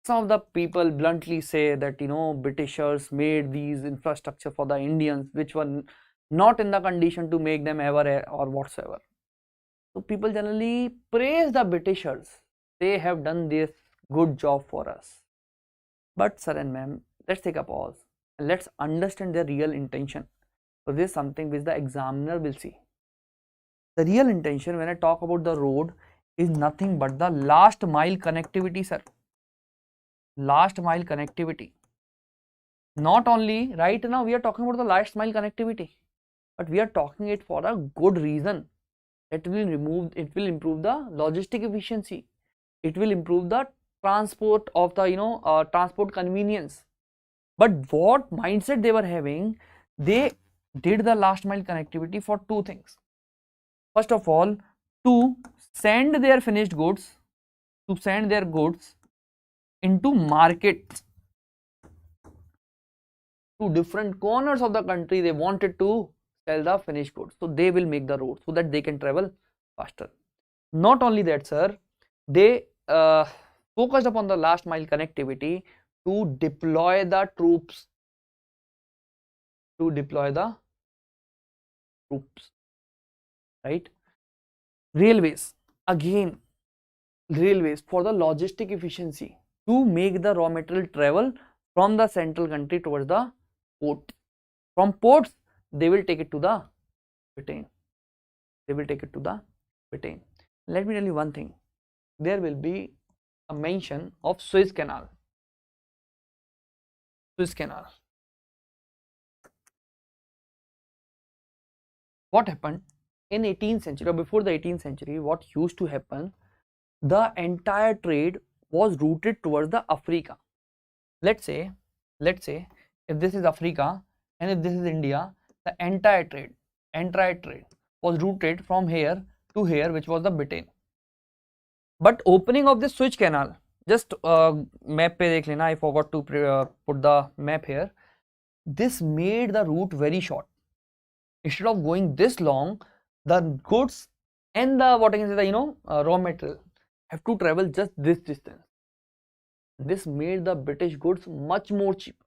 Some of the people bluntly say that Britishers made these infrastructure for the Indians, which were not in the condition to make them ever or whatsoever. So people generally praise the Britishers. They have done this good job for us. But sir and ma'am, let's take a pause and let's understand their real intention. So this is something which the examiner will see. The real intention when I talk about the road is nothing but the last mile connectivity, sir. Last mile connectivity. Not only right now we are talking about the last mile connectivity, but we are talking it for a good reason. It will improve the logistic efficiency. It will improve the transport of the transport convenience. But what mindset they were having, they did the last mile connectivity for two things. First of all, to send their finished goods, into markets, to different corners of the country. They wanted to sell the finished goods, so they will make the road so that they can travel faster. Not only that, sir, they focused upon the last mile connectivity to deploy the troops. Right? Railways, again, for the logistic efficiency, to make the raw material travel from the central country towards the port. From ports, they will take it to the Britain. Let me tell you one thing. There will be a mention of Suez Canal. What happened in 18th century or before the 18th century? What used to happen? The entire trade was routed towards the Africa. Let's say if this is Africa and if this is India, the entire trade was routed from here to here, which was the Britain. But opening of this Suez Canal, just map pe dekh lena, I forgot to put the map here. This made the route very short. Instead of going this long, the goods and the raw material have to travel just this distance. This made the British goods much more cheaper.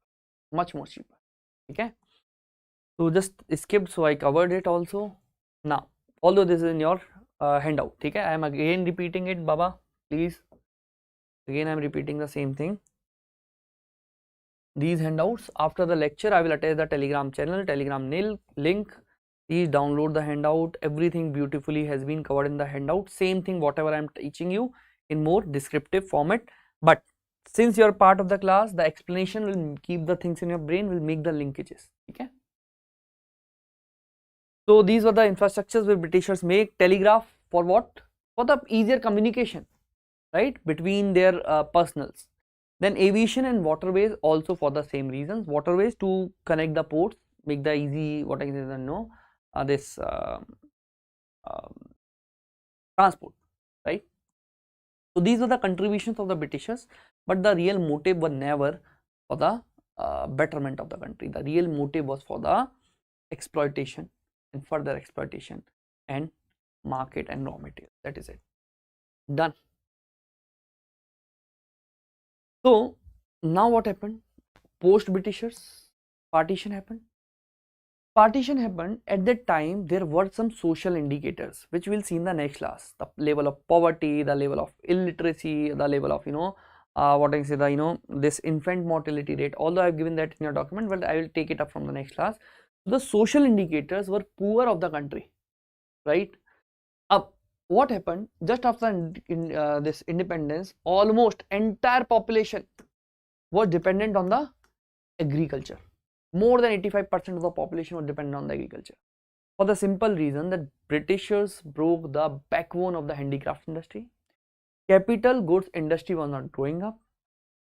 Okay, so just skipped, so I covered it also. Now, although this is in your handout, okay, I am again repeating it, Baba, please. Again I am repeating the same thing. these handouts. After the lecture, I will attach the Telegram channel, Telegram link. Please download the handout. Everything beautifully has been covered in the handout. Same thing, whatever I am teaching you in more descriptive format. But since you are part of the class, the explanation will keep the things in your brain, will make the linkages. Okay. So these were the infrastructures where Britishers make. Telegraph for what? For the easier communication, right, between their personals. Then aviation and waterways also for the same reasons. Waterways to connect the ports, make the easy, what I can know, this transport, right. So these were the contributions of the Britishers, but the real motive was never for the betterment of the country. The real motive was for the exploitation and further exploitation and market and raw material. That is it. Done. So now what happened? Post Britishers, partition happened. Partition happened at that time. There were some social indicators which we'll see in the next class. The level of poverty, the level of illiteracy, the level of what I say, the this infant mortality rate. Although I've given that in your document, but I will take it up from the next class. The social indicators were poor of the country, right? What happened just after this independence? Almost entire population was dependent on the agriculture. More than 85% of the population was dependent on the agriculture, for the simple reason that Britishers broke the backbone of the handicraft industry. Capital goods industry was not growing up.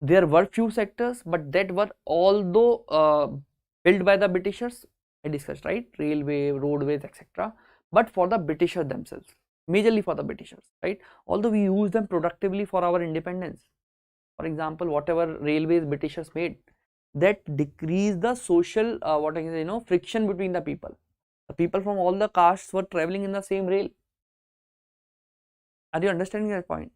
There were few sectors, but that were although built by the Britishers, I discussed, right, railway, roadways, etc., but for the Britishers themselves, majorly for the Britishers, right, although we use them productively for our independence. For example, whatever railways Britishers made, that decreased the social what I can say, friction between the people. The people from all the castes were traveling in the same rail. Are you understanding that point?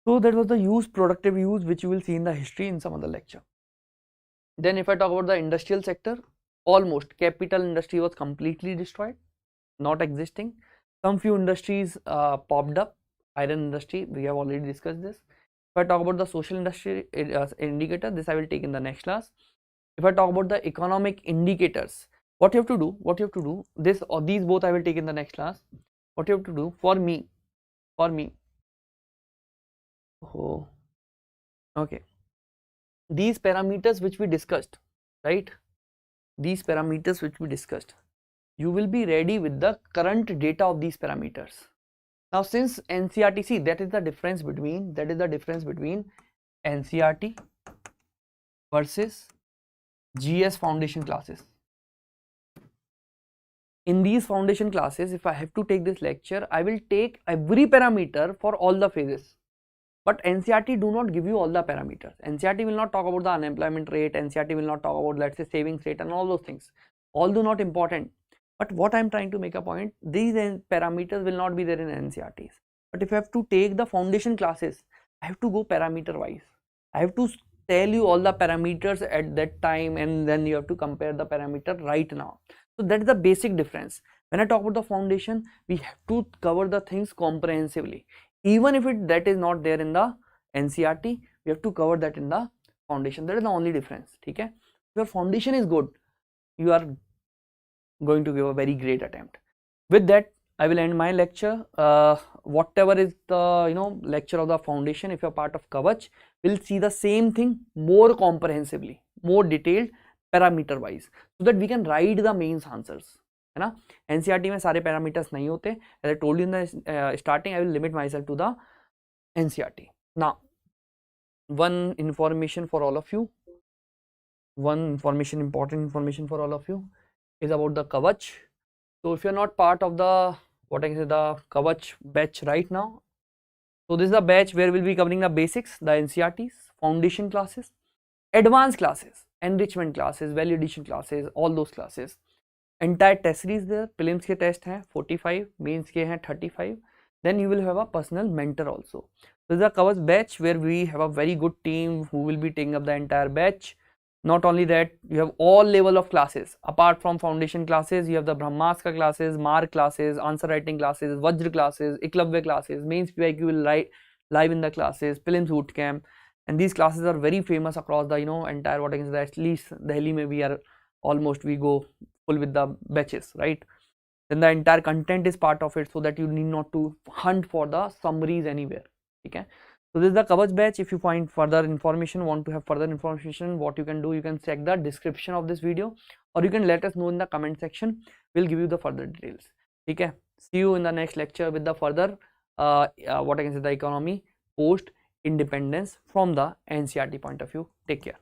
So that was the use, productive use, which you will see in the history in some other lecture. Then if I talk about the industrial sector, almost capital industry was completely destroyed, not existing. Some few industries popped up. Iron industry, we have already discussed this. If I talk about the social industry indicator, this I will take in the next class. If I talk about the economic indicators, what you have to do, this or these both I will take in the next class. What you have to do for me, oh, okay, these parameters which we discussed, right, these parameters which we discussed, you will be ready with the current data of these parameters. Now since NCERT, see, that is the difference between NCERT versus GS foundation classes. In these foundation classes, if I have to take this lecture, I will take every parameter for all the phases. But NCERT do not give you all the parameters. NCERT will not talk about the unemployment rate. NCERT will not talk about, let's say, savings rate and all those things. All do not important. But what I am trying to make a point, these parameters will not be there in NCERTs. But if I have to take the foundation classes, I have to go parameter wise. I have to tell you all the parameters at that time, and then you have to compare the parameter right now. So that is the basic difference. When I talk about the foundation, we have to cover the things comprehensively. Even if that is not there in the NCERT, we have to cover that in the foundation. That is the only difference. Okay? If your foundation is good, you are going to give a very great attempt. With that, I will end my lecture. Whatever is the lecture of the foundation, if you are part of Kavach, we'll see the same thing more comprehensively, more detailed, parameter wise, so that we can write the mains answers. है ना? NCERT में सारे parameters नहीं होते. As I told you in the starting, I will limit myself to the NCERT. Now, one information for all of you, important information for all of you is about the Kavach. So if you are not part of the the Kavach batch right now, so this is the batch where we'll be covering the basics, the NCERTs, foundation classes, advanced classes, enrichment classes, value addition classes, all those classes. Entire test series there. Prelims के test हैं 45, mains के हैं 35. Then you will have a personal mentor also. This is a Kavach batch where we have a very good team who will be taking up the entire batch. Not only that, you have all level of classes. Apart from foundation classes, you have the Brahmastra classes, Mark classes, answer writing classes, Vajra classes, Eklavya classes, mains PIQ will live in the classes, Prelims boot camp, and these classes are very famous across the entire what I can say, at least Delhi may we are almost we go full with the batches, right? Then the entire content is part of it, so that you need not to hunt for the summaries anywhere. Okay, so this is the Kavach batch. If you find further information, want to have further information, what you can do, you can check the description of this video, or you can let us know in the comment section. We'll give you the further details. Okay, see you in the next lecture with the further what I can say, the economy post independence from the NCERT point of view. Take care.